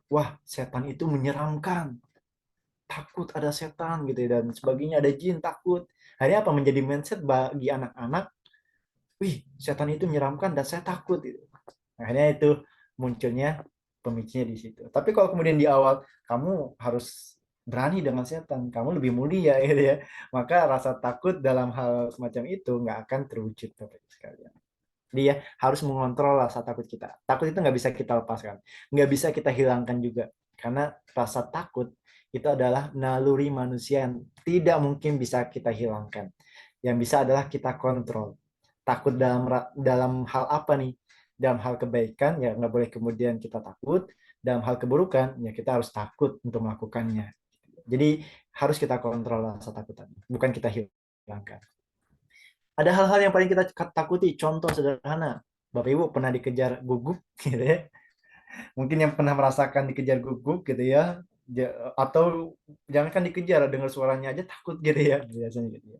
wah setan itu menyeramkan, takut ada setan gitu ya, dan sebagainya, ada jin takut. Akhirnya apa, menjadi mindset bagi anak-anak, wih setan itu menyeramkan dan saya takut gitu. Akhirnya itu munculnya pemicunya di situ. Tapi kalau kemudian di awal kamu harus berani dengan setan, kamu lebih mulia gitu ya, maka rasa takut dalam hal semacam itu nggak akan terwujud Bapak sekalian. Dia harus mengontrol rasa takut kita. Takut itu nggak bisa kita lepaskan, nggak bisa kita hilangkan juga, karena rasa takut itu adalah naluri manusia yang tidak mungkin bisa kita hilangkan. Yang bisa adalah kita kontrol. Takut dalam hal apa nih? Dalam hal kebaikan ya nggak boleh kemudian kita takut. Dalam hal keburukan ya kita harus takut untuk melakukannya. Jadi harus kita kontrol rasa takut tadi, bukan kita hilangkan. Ada hal-hal yang paling kita takuti. Contoh sederhana, Bapak Ibu pernah dikejar guguk gitu ya. Mungkin yang pernah merasakan dikejar guguk gitu ya, atau jangankan dikejar, dengar suaranya aja takut gitu ya biasanya gitu ya.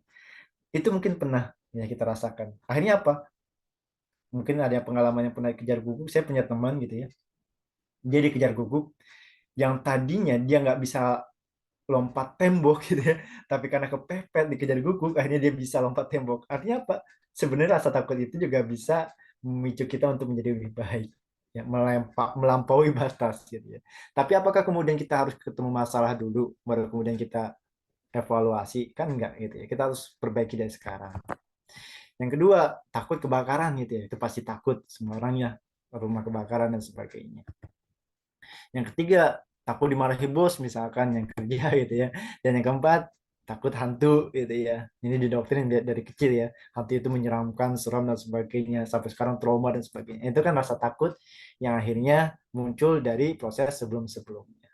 Itu mungkin pernah ya kita rasakan. Akhirnya apa? Mungkin ada pengalaman yang pernah dikejar guguk. Saya punya teman gitu ya. Dia dikejar guguk yang tadinya dia nggak bisa lompat tembok gitu ya, tapi karena kepepet dikejar guguk akhirnya dia bisa lompat tembok. Artinya apa? Sebenarnya rasa takut itu juga bisa memicu kita untuk menjadi lebih baik, ya, melampaui batas gitu ya. Tapi apakah kemudian kita harus ketemu masalah dulu baru kemudian kita evaluasi? Kan enggak gitu ya, kita harus perbaiki dari sekarang. Yang kedua, takut kebakaran gitu ya, itu pasti takut semua orang ya, rumah kebakaran dan sebagainya. Yang ketiga, takut dimarahi bos misalkan yang kerja gitu ya. Dan yang keempat, takut hantu gitu ya. Ini didoktrin dari kecil ya. Hantu itu menyeramkan, seram dan sebagainya. Sampai sekarang trauma dan sebagainya. Itu kan rasa takut yang akhirnya muncul dari proses sebelum-sebelumnya.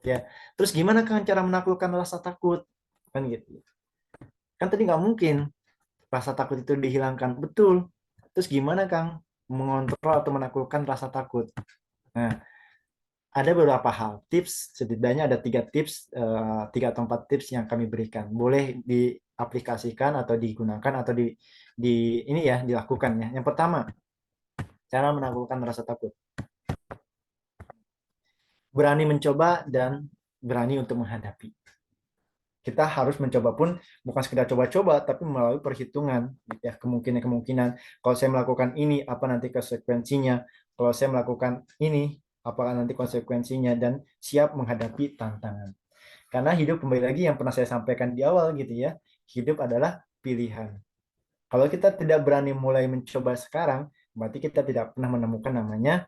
Ya. Terus gimana kan cara menaklukkan rasa takut? Kan gitu. Kan tadi nggak mungkin rasa takut itu dihilangkan. Betul. Terus gimana Kang mengontrol atau menaklukkan rasa takut? Nah, ada beberapa hal, tips, setidaknya ada 3 tips, 3 atau 4 tips yang kami berikan. Boleh diaplikasikan atau digunakan atau di ini ya dilakukan ya. Yang pertama, cara menaklukkan rasa takut. Berani mencoba dan berani untuk menghadapi. Kita harus mencoba pun bukan sekedar coba-coba, tapi melalui perhitungan, gitu ya, kemungkinan-kemungkinan. Kalau saya melakukan ini, apa nanti konsekuensinya? Kalau saya melakukan ini, apakah nanti konsekuensinya? Dan siap menghadapi tantangan. Karena hidup, kembali lagi yang pernah saya sampaikan di awal gitu ya, hidup adalah pilihan. Kalau kita tidak berani mulai mencoba sekarang, berarti kita tidak pernah menemukan namanya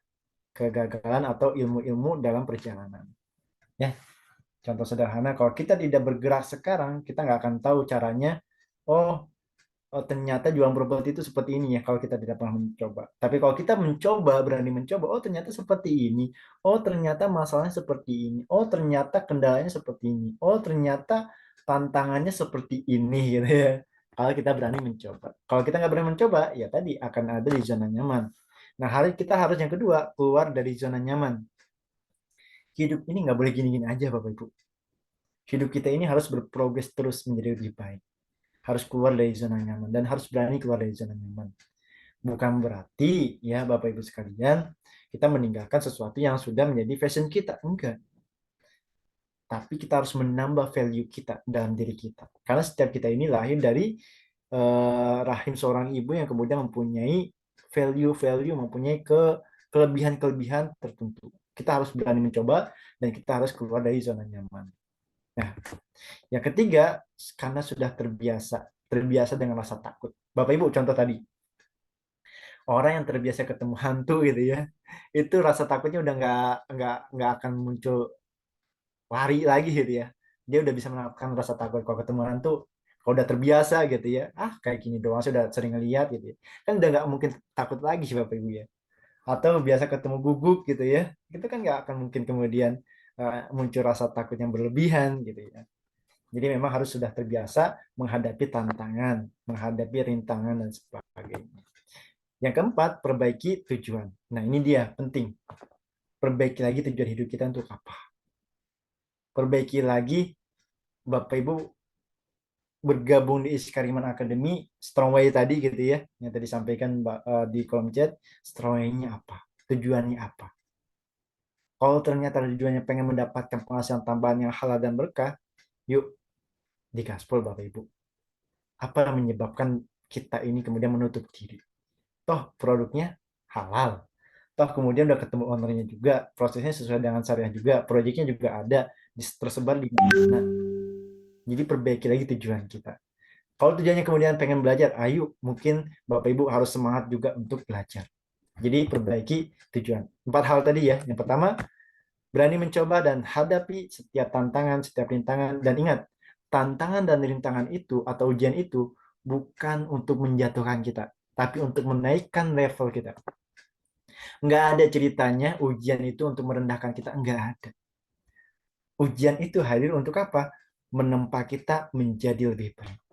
kegagalan atau ilmu-ilmu dalam perjalanan. Ya, contoh sederhana, kalau kita tidak bergerak sekarang, kita nggak akan tahu caranya. Oh, oh, ternyata jualan properti itu seperti ini ya, kalau kita tidak pernah mencoba. Tapi kalau kita mencoba, berani mencoba, oh ternyata seperti ini. Oh ternyata masalahnya seperti ini. Oh ternyata kendalanya seperti ini. Oh ternyata tantangannya seperti ini gitu ya. Kalau kita berani mencoba. Kalau kita nggak berani mencoba, ya tadi akan ada di zona nyaman. Nah, kita harus yang kedua, keluar dari zona nyaman. Hidup ini nggak boleh gini-gini aja, Bapak Ibu. Hidup kita ini harus berprogres terus menjadi lebih baik. Harus keluar dari zona nyaman dan harus berani keluar dari zona nyaman. Bukan berarti ya Bapak Ibu sekalian, kita meninggalkan sesuatu yang sudah menjadi fashion kita. Enggak. Tapi kita harus menambah value kita dalam diri kita. Karena setiap kita ini lahir dari rahim seorang ibu yang kemudian mempunyai value-value, mempunyai kelebihan-kelebihan tertentu. Kita harus berani mencoba dan kita harus keluar dari zona nyaman. Nah, yang ketiga, karena sudah terbiasa dengan rasa takut. Bapak Ibu, contoh tadi, orang yang terbiasa ketemu hantu gitu ya, itu rasa takutnya udah nggak akan muncul lari lagi gitu ya. Dia udah bisa melakukan rasa takut kalau ketemu hantu. Kalau udah terbiasa gitu ya, kayak gini doang, sudah sering ngeliat gitu ya. Kan udah nggak mungkin takut lagi sih Bapak Ibu ya. Atau biasa ketemu guguk gitu ya, itu kan nggak akan mungkin kemudian muncul rasa takut yang berlebihan gitu ya. Jadi memang harus sudah terbiasa menghadapi tantangan, menghadapi rintangan dan sebagainya. Yang keempat, perbaiki tujuan. Nah, ini dia penting. Perbaiki lagi tujuan hidup kita untuk apa? Perbaiki lagi, Bapak Ibu bergabung di Iskariman Academy, Strong Way tadi gitu ya, yang tadi sampaikan di kolom chat, Strong Way-nya apa? Tujuannya apa? Kalau ternyata tujuannya pengen mendapatkan penghasilan tambahan yang halal dan berkah, yuk digaspol Bapak Ibu. Apa yang menyebabkan kita ini kemudian menutup diri? Toh produknya halal. Toh kemudian udah ketemu ownernya juga, prosesnya sesuai dengan syariah juga, proyeknya juga ada, tersebar di mana. Jadi perbaiki lagi tujuan kita. Kalau tujuannya kemudian pengen belajar, ayo mungkin Bapak Ibu harus semangat juga untuk belajar. Jadi perbaiki tujuan. 4 hal tadi ya. Yang pertama, berani mencoba dan hadapi setiap tantangan, setiap rintangan. Dan ingat, tantangan dan rintangan itu atau ujian itu bukan untuk menjatuhkan kita, tapi untuk menaikkan level kita. Nggak ada ceritanya ujian itu untuk merendahkan kita, nggak ada. Ujian itu hadir untuk apa? Menempa kita menjadi lebih baik.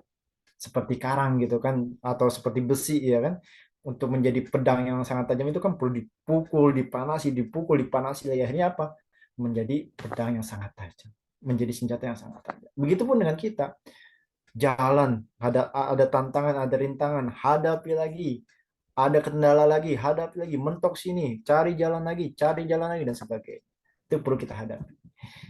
Seperti karang gitu kan, atau seperti besi ya kan. Untuk menjadi pedang yang sangat tajam itu kan perlu dipukul, dipukul, dipanasi. Akhirnya apa? Menjadi pedang yang sangat tajam. Menjadi senjata yang sangat tajam. Begitupun dengan kita. Jalan, ada tantangan, ada rintangan, hadapi lagi. Ada kendala lagi, hadapi lagi, mentok sini, cari jalan lagi, dan sebagainya. Itu perlu kita hadapi.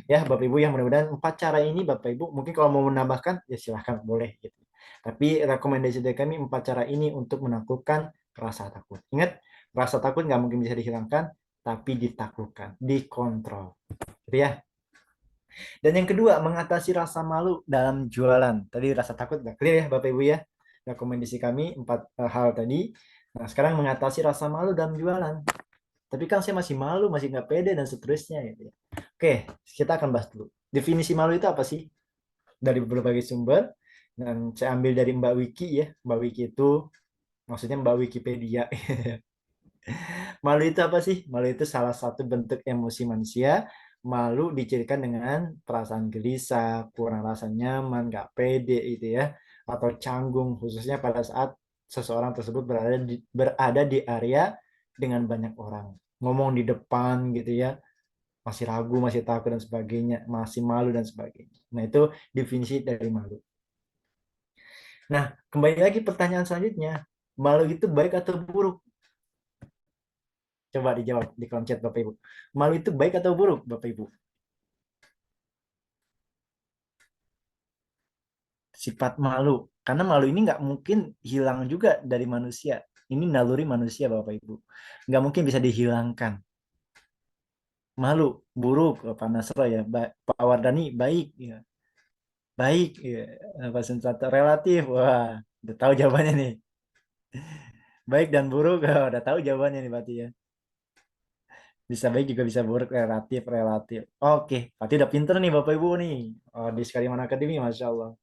Ya, Bapak Ibu, yang mudah-mudahan 4 cara ini Bapak Ibu, mungkin kalau mau menambahkan ya silahkan boleh gitu. Tapi rekomendasi dari kami 4 cara ini untuk menaklukkan rasa takut. Ingat, rasa takut nggak mungkin bisa dihilangkan, tapi ditaklukkan, dikontrol. Gitu ya. Dan yang kedua, mengatasi rasa malu dalam jualan. Tadi rasa takut nggak clear ya Bapak Ibu ya. Rekomendasi kami 4 hal tadi. Nah, sekarang mengatasi rasa malu dalam jualan. Tapi kan saya masih malu, masih nggak pede dan seterusnya gitu ya. Oke, kita akan bahas dulu. Definisi malu itu apa sih? Dari berbagai sumber. Dan saya ambil dari Mbak Wiki ya. Mbak Wiki itu maksudnya Mbak Wikipedia. Malu itu apa sih? Malu itu salah satu bentuk emosi manusia. Malu dicirikan dengan perasaan gelisah, kurang rasa nyaman, nggak pede gitu ya, atau canggung, khususnya pada saat seseorang tersebut berada di area dengan banyak orang. ngomong di depan gitu ya, masih ragu, masih takut dan sebagainya, masih malu dan sebagainya. Nah, itu definisi dari malu. Nah, kembali lagi pertanyaan selanjutnya, malu itu baik atau buruk? Coba dijawab di kolom chat Bapak Ibu. Malu itu baik atau buruk Bapak Ibu? Sifat malu. Karena malu ini nggak mungkin hilang juga dari manusia. Ini naluri manusia Bapak Ibu. Nggak mungkin bisa dihilangkan. Malu, buruk, Pak Nasro ya. Pak Wardani, baik. Ya. Baik. Ya. Pak Sentrato, relatif. Wah, udah tahu jawabannya nih. Baik dan buruk, udah tahu jawabannya nih berarti ya. Bisa baik juga bisa buruk, relatif, relatif. Oke, berarti udah pinter nih Bapak Ibu nih. Oh, di Sekaliman Academy, Masya Allah.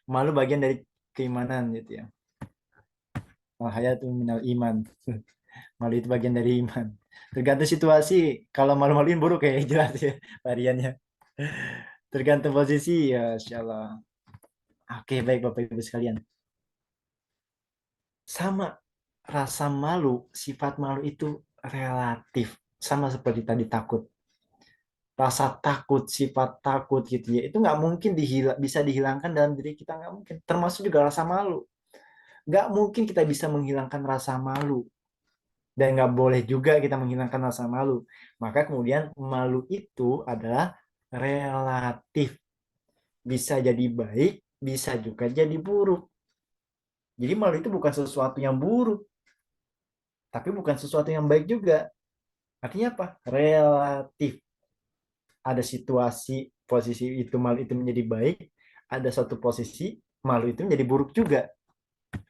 Malu bagian dari keimanan gitu ya. Al-hayatu minal iman. Malu itu bagian dari iman. Tergantung situasi. Kalau malu-maluin buruk kayak jelas ya variannya. Tergantung posisi ya, Insya Allah. Oke, baik Bapak Ibu sekalian. Sama rasa malu, sifat malu itu relatif. Sama seperti tadi takut. Rasa takut, sifat takut gitu ya. Itu nggak mungkin bisa dihilangkan dalam diri kita. Nggak mungkin. Termasuk juga rasa malu. Nggak mungkin kita bisa menghilangkan rasa malu. Dan nggak boleh juga kita menghilangkan rasa malu. Maka kemudian malu itu adalah relatif. Bisa jadi baik, bisa juga jadi buruk. Jadi malu itu bukan sesuatu yang buruk, tapi bukan sesuatu yang baik juga. Artinya apa? Relatif. Ada situasi, posisi itu malu itu menjadi baik, ada satu posisi malu itu menjadi buruk juga.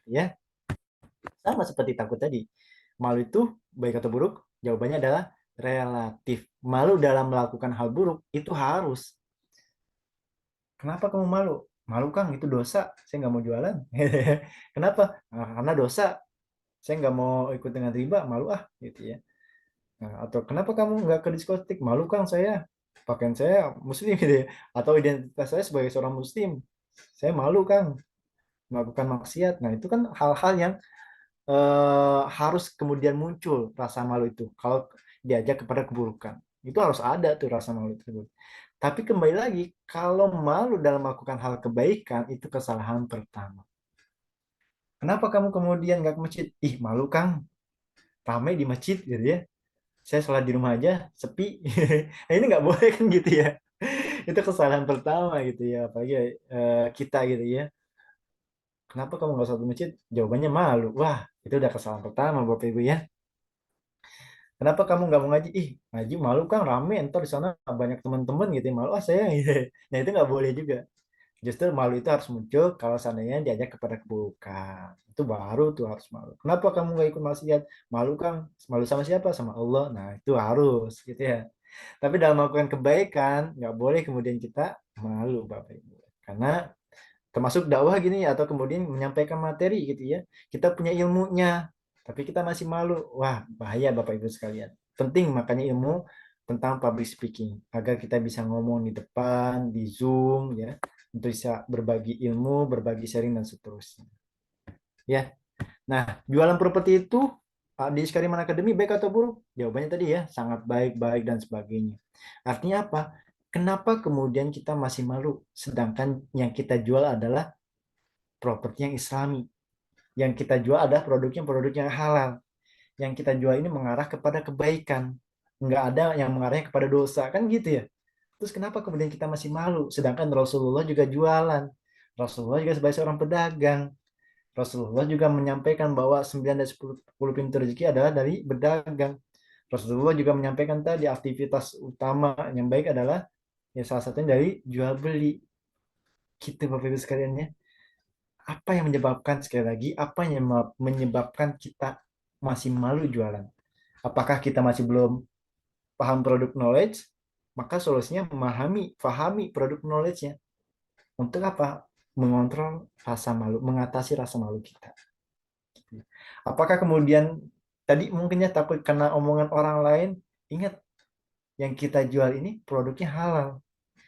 Ya, sama seperti takut tadi. Malu itu baik atau buruk? Jawabannya adalah relatif. Malu dalam melakukan hal buruk itu harus. Kenapa kamu malu? Malu Kang, itu dosa. Saya nggak mau jualan. Kenapa? Nah, karena dosa. Saya nggak mau ikut dengan riba. Malu ah, gitu ya. Nah, atau kenapa kamu nggak ke diskotik? Malu Kang, saya pakaian saya muslim gitu ya. Atau identitas saya sebagai seorang muslim. Saya malu Kang melakukan maksiat. Nah, itu kan hal-hal yang harus kemudian muncul rasa malu itu. Kalau diajak kepada keburukan, itu harus ada tuh rasa malu tersebut. Tapi kembali lagi, kalau malu dalam melakukan hal kebaikan, itu kesalahan pertama. Kenapa kamu kemudian nggak ke masjid? Ih, malu Kang, ramai di masjid gitu ya. Saya sholat di rumah aja, sepi. Nah, ini nggak boleh kan gitu ya. Itu kesalahan pertama gitu ya, apalagi kita gitu ya. Kenapa kamu nggak sholat di masjid? Jawabannya malu. Wah, itu udah kesalahan pertama Bapak Ibu ya. Kenapa kamu nggak mau ngaji? Ih, ngaji malu Kang, rame, ntar di sana banyak teman-teman gitu ya. Malu ah saya gitu. Nah, itu nggak boleh juga. Justru malu itu harus muncul kalau seandainya diajak kepada keburukan. Itu baru tuh harus malu. Kenapa kamu nggak ikut maksiat? Malu Kang, malu sama siapa? Sama Allah. Nah, itu harus gitu ya. Tapi dalam melakukan kebaikan, nggak boleh kemudian kita malu Bapak Ibu. Karena termasuk dakwah gini atau kemudian menyampaikan materi gitu ya. Kita punya ilmunya, tapi kita masih malu. Wah, bahaya Bapak Ibu sekalian. Penting makanya ilmu tentang public speaking agar kita bisa ngomong di depan, di Zoom ya, untuk bisa berbagi ilmu, berbagi sharing dan seterusnya. Ya. Nah, jualan properti itu di Skariman Academy baik atau buruk? Jawabannya tadi ya, sangat baik, baik dan sebagainya. Artinya apa? Kenapa kemudian kita masih malu sedangkan yang kita jual adalah properti yang islami. Yang kita jual adalah produk yang halal. Yang kita jual ini mengarah kepada kebaikan. Nggak ada yang mengarahnya kepada dosa. Kan gitu ya. Terus kenapa kemudian kita masih malu? Sedangkan Rasulullah juga jualan. Rasulullah juga sebagai seorang pedagang. Rasulullah juga menyampaikan bahwa 9 dari 10 pintu rezeki adalah dari berdagang. Rasulullah juga menyampaikan tadi aktivitas utama yang baik adalah ya salah satunya dari jual beli. Gitu Bapak Ibu sekalian ya. Apa yang menyebabkan sekali lagi apa yang menyebabkan kita masih malu jualan? Apakah kita masih belum paham produk knowledge? Maka solusinya pahami produk knowledge-nya. Untuk apa? Mengontrol rasa malu, mengatasi rasa malu kita. Apakah kemudian tadi mungkinnya takut karena omongan orang lain? Ingat, yang kita jual ini produknya halal.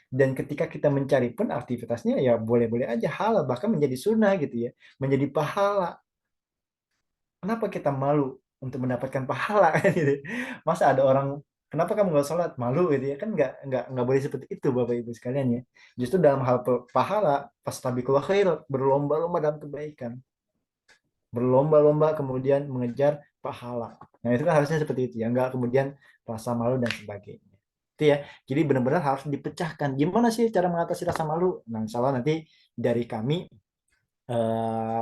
Dan ketika kita mencari pun aktivitasnya ya boleh-boleh aja halal, bahkan menjadi sunnah gitu ya, menjadi pahala. Kenapa kita malu untuk mendapatkan pahala kan gitu. Masa ada orang, kenapa kamu nggak sholat, malu gitu ya kan, nggak boleh seperti itu Bapak Ibu sekalian ya. Justru dalam hal pahala, fastabiqul khairat, berlomba-lomba dalam kebaikan, berlomba-lomba kemudian mengejar pahala. Nah itu kan harusnya seperti itu ya, nggak kemudian rasa malu dan sebagainya. Itu ya. Jadi benar-benar harus dipecahkan. Gimana sih cara mengatasi rasa malu? Nah, insya Allah nanti dari kami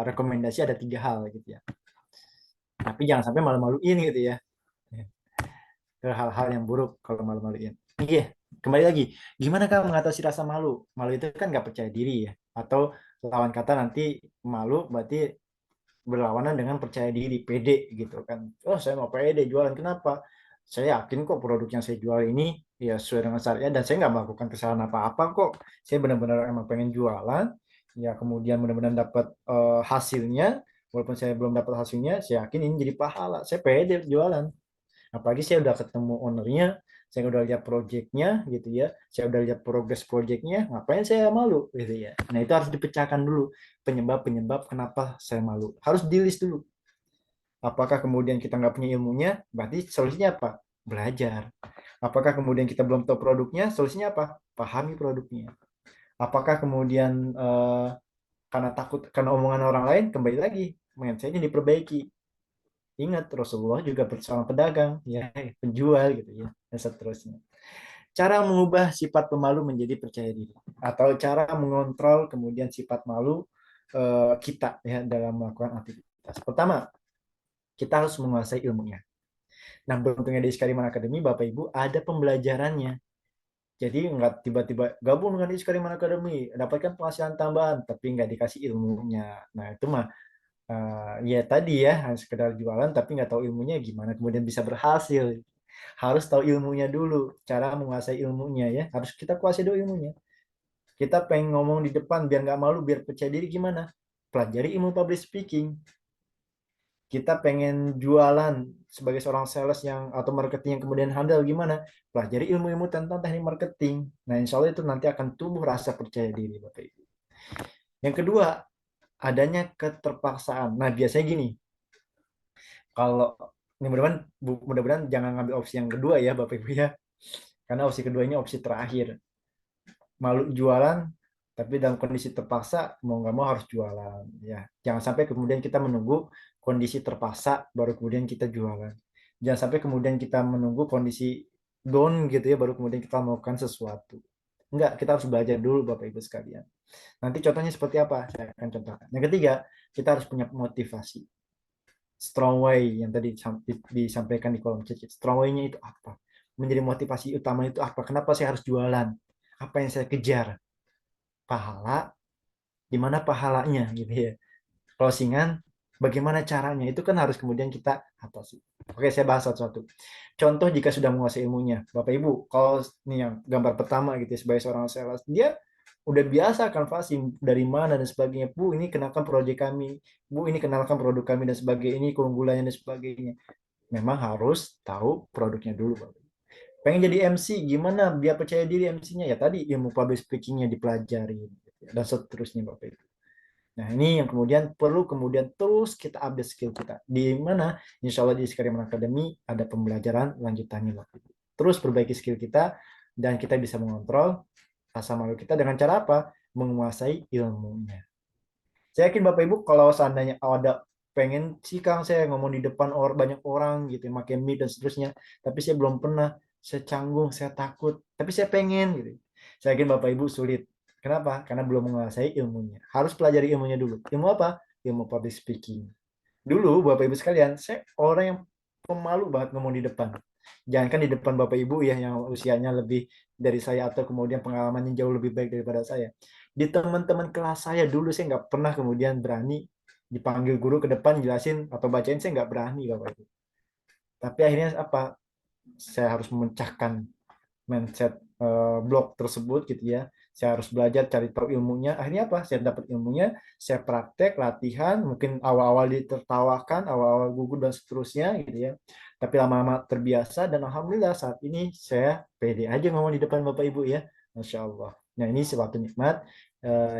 rekomendasi ada 3 hal gitu ya. Tapi jangan sampai malu-maluin gitu ya. Ke hal-hal yang buruk kalau malu-maluin. Iya, kembali lagi. Gimana kamu mengatasi rasa malu? Malu itu kan nggak percaya diri ya. Atau lawan kata nanti malu berarti berlawanan dengan percaya diri, pede gitu kan. Oh, saya mau pede jualan. Kenapa? Saya yakin kok produk yang saya jual ini ya sesuai dengan syariat dan saya nggak melakukan kesalahan apa-apa kok. Saya benar-benar emang pengen jualan. Ya kemudian benar-benar dapat hasilnya. Walaupun saya belum dapat hasilnya, saya yakin ini jadi pahala. Saya pede jualan. Apalagi saya udah ketemu ownernya, saya udah lihat projectnya gitu ya, saya udah lihat progres projectnya, ngapain saya malu gitu ya. Nah itu harus dipecahkan dulu penyebab-penyebab kenapa saya malu. Harus di list dulu. Apakah kemudian kita nggak punya ilmunya, berarti solusinya apa? Belajar. Apakah kemudian kita belum tahu produknya, solusinya apa? Pahami produknya. Apakah kemudian karena takut karena omongan orang lain, kembali lagi mindsetnya diperbaiki. Ingat Rasulullah juga bersama pedagang, ya penjual gitu ya, dan seterusnya. Cara mengubah sifat pemalu menjadi percaya diri, atau cara mengontrol kemudian sifat malu kita ya dalam melakukan aktivitas. Pertama, kita harus menguasai ilmunya. Nah, beruntungnya di Iskariman Academy, Bapak Ibu ada pembelajarannya. Jadi nggak tiba-tiba gabung dengan Iskariman Academy, dapatkan penghasilan tambahan, tapi nggak dikasih ilmunya. Nah, itu mah ya tadi ya hanya sekedar jualan tapi nggak tahu ilmunya gimana kemudian bisa berhasil. Harus tahu ilmunya dulu, cara menguasai ilmunya ya harus kita kuasai dulu ilmunya. Kita pengen ngomong di depan biar nggak malu, biar percaya diri, gimana? Pelajari ilmu public speaking. Kita pengen jualan sebagai seorang sales yang atau marketing yang kemudian handal, gimana? Pelajari ilmu-ilmu tentang teknik marketing. Nah insya Allah itu nanti akan tumbuh rasa percaya diri Bapak Ibu. Yang kedua, adanya keterpaksaan. Nah biasanya gini, kalau ini mudah-mudahan jangan ngambil opsi yang kedua ya Bapak Ibu ya. Karena opsi kedua ini opsi terakhir. Malu jualan tapi dalam kondisi terpaksa mau nggak mau harus jualan ya. Jangan sampai kemudian kita menunggu kondisi terpaksa baru kemudian kita jualan. Jangan sampai kemudian kita menunggu kondisi down gitu ya baru kemudian kita melakukan sesuatu. Enggak, kita harus belajar dulu Bapak Ibu sekalian. Nanti contohnya seperti apa? Saya akan contohkan. Yang ketiga, kita harus punya motivasi. Strong way yang tadi disampaikan di kolom chat. Strong way-nya itu apa? Menjadi motivasi utama itu apa? Kenapa saya harus jualan? Apa yang saya kejar? Pahala, di mana pahalanya gitu ya. Closingan, bagaimana caranya? Itu kan harus kemudian kita atasi. Oke, saya bahas satu-satu. Contoh jika sudah menguasai ilmunya, Bapak Ibu, kalau ini yang gambar pertama gitu ya, sebagai seorang sales, dia udah biasa canvassing dari mana dan sebagainya. Bu, ini kenalkan proyek kami. Bu, ini kenalkan produk kami dan sebagainya. Ini keunggulannya dan sebagainya. Memang harus tahu produknya dulu, Bapak. Pengen jadi MC, gimana biar percaya diri MC-nya? Ya tadi ilmu public speaking-nya dipelajari gitu ya, dan seterusnya, Bapak Ibu. Nah, ini yang kemudian perlu kemudian terus kita update skill kita. Di mana insya Allah di Iskariman Academy ada pembelajaran lanjutannya, Bapak Ibu. Terus perbaiki skill kita dan kita bisa mengontrol rasa malu kita dengan cara apa? Menguasai ilmunya. Saya yakin Bapak Ibu kalau seandainya ada pengen sih Kang saya ngomong di depan banyak orang gitu, pakai mic dan seterusnya, tapi saya belum pernah, saya canggung, saya takut, tapi saya pengen gitu. Saya yakin Bapak Ibu sulit. Kenapa? Karena belum menguasai ilmunya. Harus pelajari ilmunya dulu. Ilmu apa? Ilmu public speaking. Dulu Bapak Ibu sekalian, saya orang yang pemalu banget ngomong di depan. Jangan kan di depan Bapak Ibu ya yang usianya lebih dari saya atau kemudian pengalamannya jauh lebih baik daripada saya. Di teman-teman kelas saya dulu saya nggak pernah kemudian berani dipanggil guru ke depan jelasin atau bacain, saya nggak berani Bapak Ibu. Tapi akhirnya apa? Saya harus memecahkan mindset blog tersebut gitu ya. Saya harus belajar cari tahu ilmunya. Akhirnya apa? Saya dapat ilmunya, saya praktek, latihan, mungkin awal-awal ditertawakan, awal-awal gugup dan seterusnya gitu ya. Tapi lama-lama terbiasa dan alhamdulillah saat ini saya pede aja ngomong di depan Bapak Ibu ya. Masya Allah. Nah ini suatu nikmat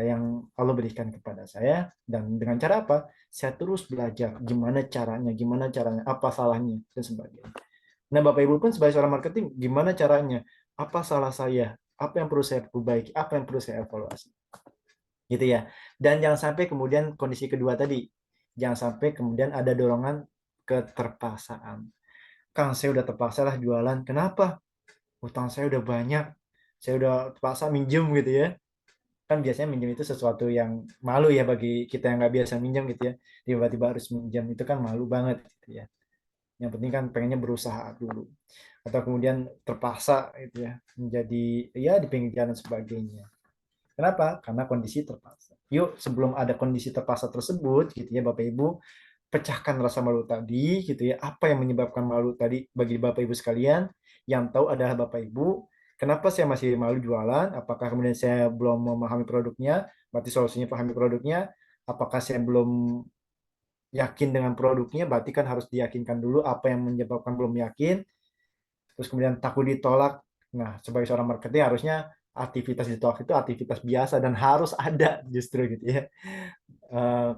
yang Allah berikan kepada saya, dan dengan cara apa? Saya terus belajar gimana caranya, apa salahnya dan sebagainya. Nah, Bapak Ibu pun sebagai seorang marketing, gimana caranya? Apa salah saya? Apa yang perlu saya perbaiki? Apa yang perlu saya evaluasi? Gitu ya. Dan jangan sampai kemudian kondisi kedua tadi, jangan sampai kemudian ada dorongan keterpaksaan. Kang, saya udah terpaksa lah jualan. Kenapa? Utang saya udah banyak. Saya udah terpaksa minjem gitu ya. Kan biasanya minjem itu sesuatu yang malu ya bagi kita yang nggak biasa minjem gitu ya. Tiba-tiba harus minjem itu kan malu banget gitu ya. Yang penting kan pengennya berusaha dulu. Atau kemudian terpaksa gitu ya menjadi ya di pinggir jalan sebagainya. Kenapa? Karena kondisi terpaksa. Yuk, sebelum ada kondisi terpaksa tersebut, gitu ya, Bapak Ibu, pecahkan rasa malu tadi, gitu ya. Apa yang menyebabkan malu tadi bagi Bapak Ibu sekalian? Yang tahu adalah Bapak Ibu. Kenapa saya masih malu jualan? Apakah kemudian saya belum memahami produknya? Berarti solusinya pahami produknya. Apakah saya belum yakin dengan produknya? Berarti kan harus diyakinkan dulu apa yang menyebabkan belum yakin. Terus kemudian takut ditolak. Nah, sebagai seorang marketing harusnya aktivitas ditolak itu aktivitas biasa dan harus ada justru gitu ya.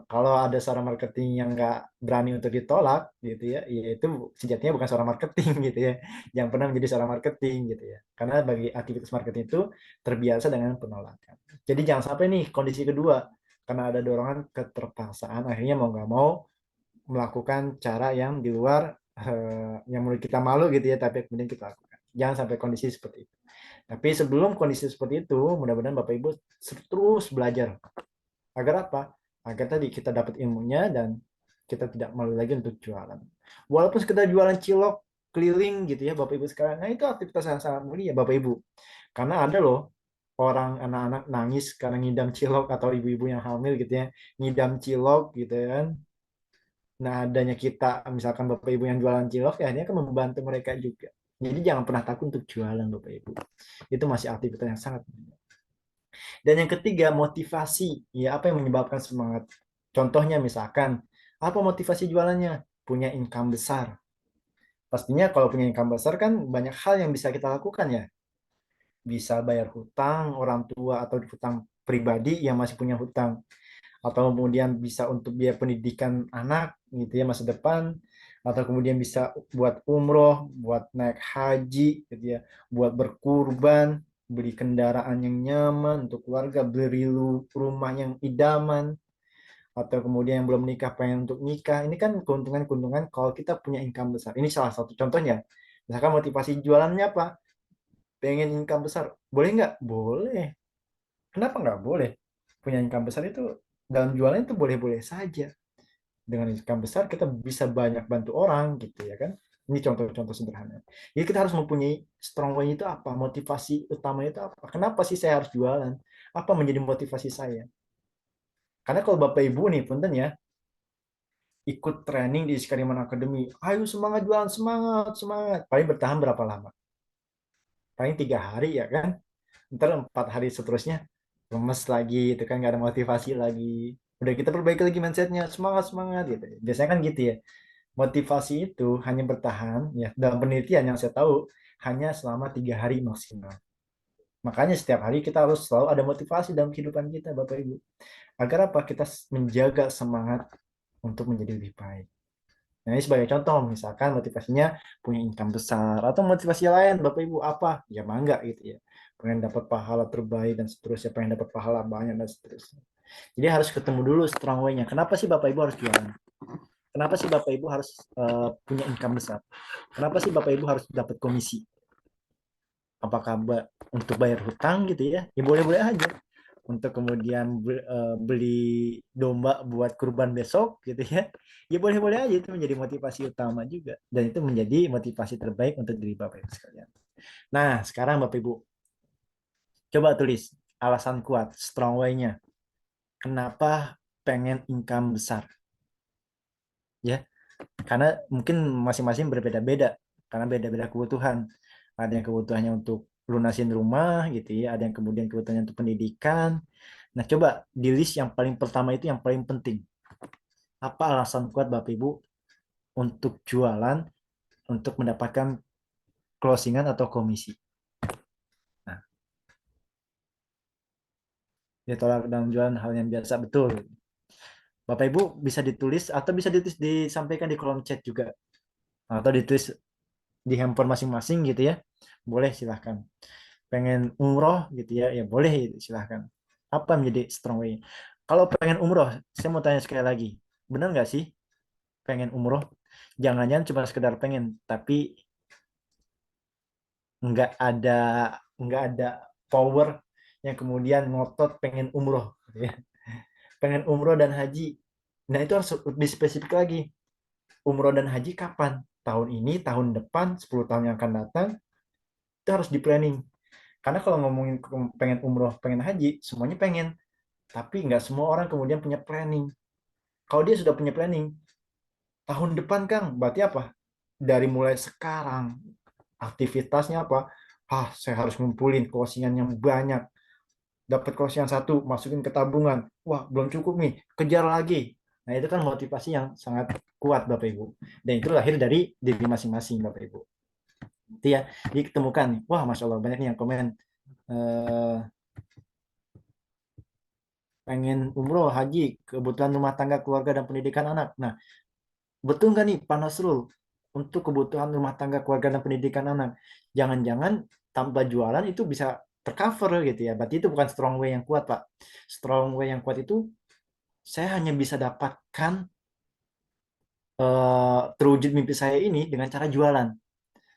Kalau ada seorang marketing yang nggak berani untuk ditolak gitu ya, ya itu sejatinya bukan seorang marketing gitu ya, yang pernah menjadi seorang marketing gitu ya. Karena bagi aktivitas marketing itu terbiasa dengan penolakan. Jadi jangan sampai nih kondisi kedua, karena ada dorongan keterpaksaan, akhirnya mau nggak mau melakukan cara yang di luar yang menurut kita malu gitu ya, tapi kemudian kita lakukan. Jangan sampai kondisi seperti itu. Tapi sebelum kondisi seperti itu, mudah-mudahan Bapak Ibu terus belajar. Agar apa? Agar tadi kita dapat ilmunya dan kita tidak malu lagi untuk jualan. Walaupun sekedar jualan cilok keliling gitu ya Bapak Ibu sekarang. Nah, itu aktivitas yang sangat mulia Bapak Ibu. Karena ada loh orang anak-anak nangis karena ngidam cilok, atau ibu-ibu yang hamil gitu ya, ngidam cilok gitu kan. Nah, adanya kita, misalkan Bapak Ibu yang jualan cilok, ya ini akan membantu mereka juga. Jadi jangan pernah takut untuk jualan Bapak Ibu. Itu masih aktivitas yang sangat mulia. Dan yang ketiga, motivasi. Ya, apa yang menyebabkan semangat? Contohnya misalkan, apa motivasi jualannya? Punya income besar. Pastinya kalau punya income besar kan banyak hal yang bisa kita lakukan ya. Bisa bayar hutang orang tua atau hutang pribadi yang masih punya hutang. Atau kemudian bisa untuk biaya pendidikan anak gitu ya masa depan. Atau kemudian bisa buat umroh, buat naik haji gitu ya, buat berkurban, beli kendaraan yang nyaman untuk keluarga, beli rumah yang idaman, atau kemudian yang belum nikah pengen untuk nikah. Ini kan keuntungan-keuntungan kalau kita punya income besar. Ini salah satu contohnya. Misalkan motivasi jualannya apa? Pengen income besar. Boleh nggak? Boleh. Kenapa nggak boleh? Punya income besar itu dalam jualan itu boleh-boleh saja. Dengan income besar kita bisa banyak bantu orang gitu ya kan. Ini contoh-contoh sederhana. Jadi kita harus mempunyai strong way itu apa? Motivasi utamanya itu apa? Kenapa sih saya harus jualan? Apa menjadi motivasi saya? Karena kalau Bapak Ibu nih, punten ya, ikut training di Skariman Academy, ayo semangat jualan, semangat, semangat. Paling bertahan berapa lama? Paling 3 hari ya kan? Ntar 4 hari seterusnya lemes lagi, itu kan nggak ada motivasi lagi. Udah kita perbaiki lagi mindsetnya, semangat, semangat gitu. Biasanya kan gitu ya. Motivasi itu hanya bertahan, ya dalam penelitian yang saya tahu, hanya selama 3 hari maksimal. Makanya setiap hari kita harus selalu ada motivasi dalam kehidupan kita, Bapak Ibu. Agar apa? Kita menjaga semangat untuk menjadi lebih baik. Nah, ini sebagai contoh, misalkan motivasinya punya income besar, atau motivasi lain, Bapak Ibu apa? Ya mangga gitu ya. Pengen dapat pahala terbaik dan seterusnya, pengen dapat pahala banyak dan seterusnya. Jadi harus ketemu dulu strong way-nya. Kenapa sih Bapak Ibu harus jualan? Kenapa sih Bapak Ibu harus punya income besar? Kenapa sih Bapak Ibu harus dapat komisi? Apakah untuk bayar hutang gitu ya? Ya boleh-boleh aja. Untuk kemudian beli domba buat kurban besok gitu ya. Ya boleh-boleh aja, itu menjadi motivasi utama juga. Dan itu menjadi motivasi terbaik untuk diri Bapak Ibu sekalian. Nah, sekarang Bapak Ibu coba tulis alasan kuat, strong way-nya. Kenapa pengen income besar? Ya, karena mungkin masing-masing berbeda-beda, karena beda-beda kebutuhan. Ada yang kebutuhannya untuk lunasin rumah gitu ya, ada yang kemudian kebutuhannya untuk pendidikan. Nah, coba di list yang paling pertama itu yang paling penting. Apa alasan kuat Bapak Ibu untuk jualan, untuk mendapatkan closingan atau komisi? Nah, Ditolak dalam jualan hal yang biasa, betul. Bapak Ibu bisa ditulis atau bisa ditulis disampaikan di kolom chat juga atau ditulis di handphone masing-masing gitu ya. Boleh silahkan. Pengen umroh gitu ya, ya boleh gitu, silahkan. Apa menjadi strong way? Kalau pengen umroh, saya mau tanya sekali lagi. Benar nggak sih pengen umroh? Jangan-jangan cuma sekedar pengen, tapi nggak ada nggak ada power yang kemudian ngotot pengen umroh gitu ya. Pengen umroh dan haji. Nah, itu harus lebih spesifik lagi. Umroh dan haji kapan? Tahun ini, tahun depan, 10 tahun yang akan datang, itu harus di planning. Karena kalau ngomongin pengen umroh, pengen haji, semuanya pengen. Tapi nggak semua orang kemudian punya planning. Kalau dia sudah punya planning, tahun depan Kang, berarti apa? Dari mulai sekarang, aktivitasnya apa? Saya harus ngumpulin closingan yang banyak. Dapat closingan satu, masukin ke tabungan. Wah, belum cukup nih, kejar lagi. Nah, itu kan motivasi yang sangat kuat, Bapak Ibu. Dan itu lahir dari diri masing-masing, Bapak Ibu. Itu ya, ditemukan nih. Wah, Masya Allah, banyak nih yang komen. Eh, Pengen umroh, haji, kebutuhan rumah tangga, keluarga, dan pendidikan anak. Nah, betul nggak nih, Pak Nasrul? Untuk kebutuhan rumah tangga, keluarga, dan pendidikan anak. Jangan-jangan tanpa jualan itu bisa tercover gitu ya. Berarti itu bukan strong way yang kuat, Pak. Strong way yang kuat itu saya hanya bisa dapatkan terwujud mimpi saya ini dengan cara jualan.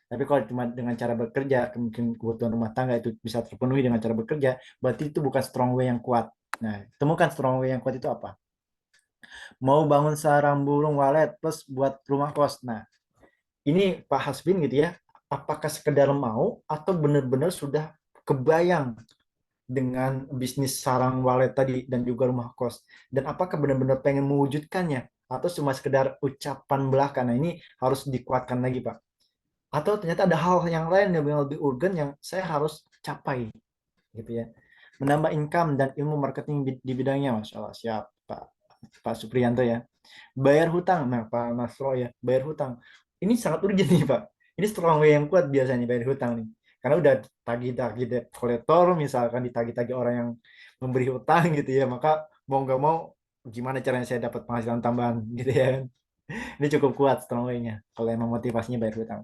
Tapi kalau cuma dengan cara bekerja, mungkin kebutuhan rumah tangga itu bisa terpenuhi dengan cara bekerja, berarti itu bukan strong way yang kuat. Nah, temukan strong way yang kuat itu apa? Mau bangun sarang burung walet plus buat rumah kos. Nah, ini Pak Hasbin gitu ya, apakah sekedar mau atau benar-benar sudah kebayang dengan bisnis sarang walet tadi dan juga rumah kos? Dan apakah benar-benar pengen mewujudkannya? Atau cuma sekedar ucapan belaka? Nah, ini harus dikuatkan lagi, Pak. Atau ternyata ada hal yang lain yang lebih urgen yang saya harus capai, gitu ya. Menambah income dan ilmu marketing di bidangnya, Masya Allah. Siap, Pak Supriyanto ya. Bayar hutang, nah Pak Nasro ya, bayar hutang. Ini sangat urgent nih Pak. Ini strong way yang kuat biasanya bayar hutang nih. Karena udah tagih-tagih debt kolektor, misalkan ditagih-tagih orang yang memberi hutang gitu ya, maka mau nggak mau gimana caranya saya dapat penghasilan tambahan gitu ya. Ini cukup kuat strong way-nya kalau emang motivasinya bayar hutang.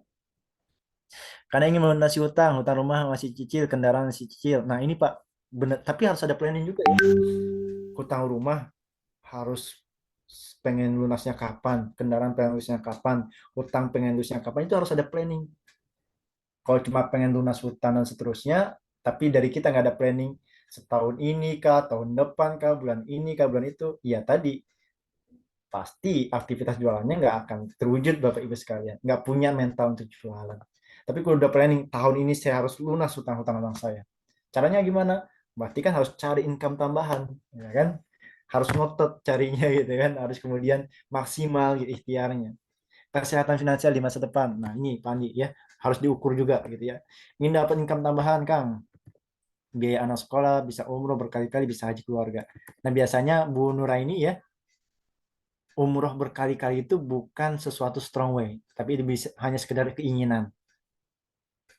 Karena ingin melunasi hutang, hutang rumah masih cicil, kendaraan masih cicil. Nah ini Pak, benar, tapi harus ada planning juga ya. Hutang rumah harus pengen lunasnya kapan, kendaraan pengen lunasnya kapan, hutang pengen lunasnya kapan, itu harus ada planning. Kalau cuma pengen lunas hutang dan seterusnya, tapi dari kita nggak ada planning setahun ini kah, tahun depan kah, bulan ini kah, bulan itu, ya tadi pasti aktivitas jualannya nggak akan terwujud Bapak Ibu sekalian, nggak punya mental untuk jualan. Tapi kalau udah planning tahun ini saya harus lunas hutang-hutang saya. Caranya gimana? Berarti kan harus cari income tambahan, ya kan? Harus ngotot carinya gitu kan, harus kemudian maksimal gitu ikhtiarnya. Kesehatan finansial di masa depan. Nah, ini Pak Andi ya, harus diukur juga gitu ya. Ingin dapat income tambahan, Kang. Biaya anak sekolah, bisa umroh berkali-kali, bisa haji keluarga. Nah, biasanya Bu Nuraini ya, umroh berkali-kali itu bukan sesuatu strong way, tapi itu bisa hanya sekedar keinginan.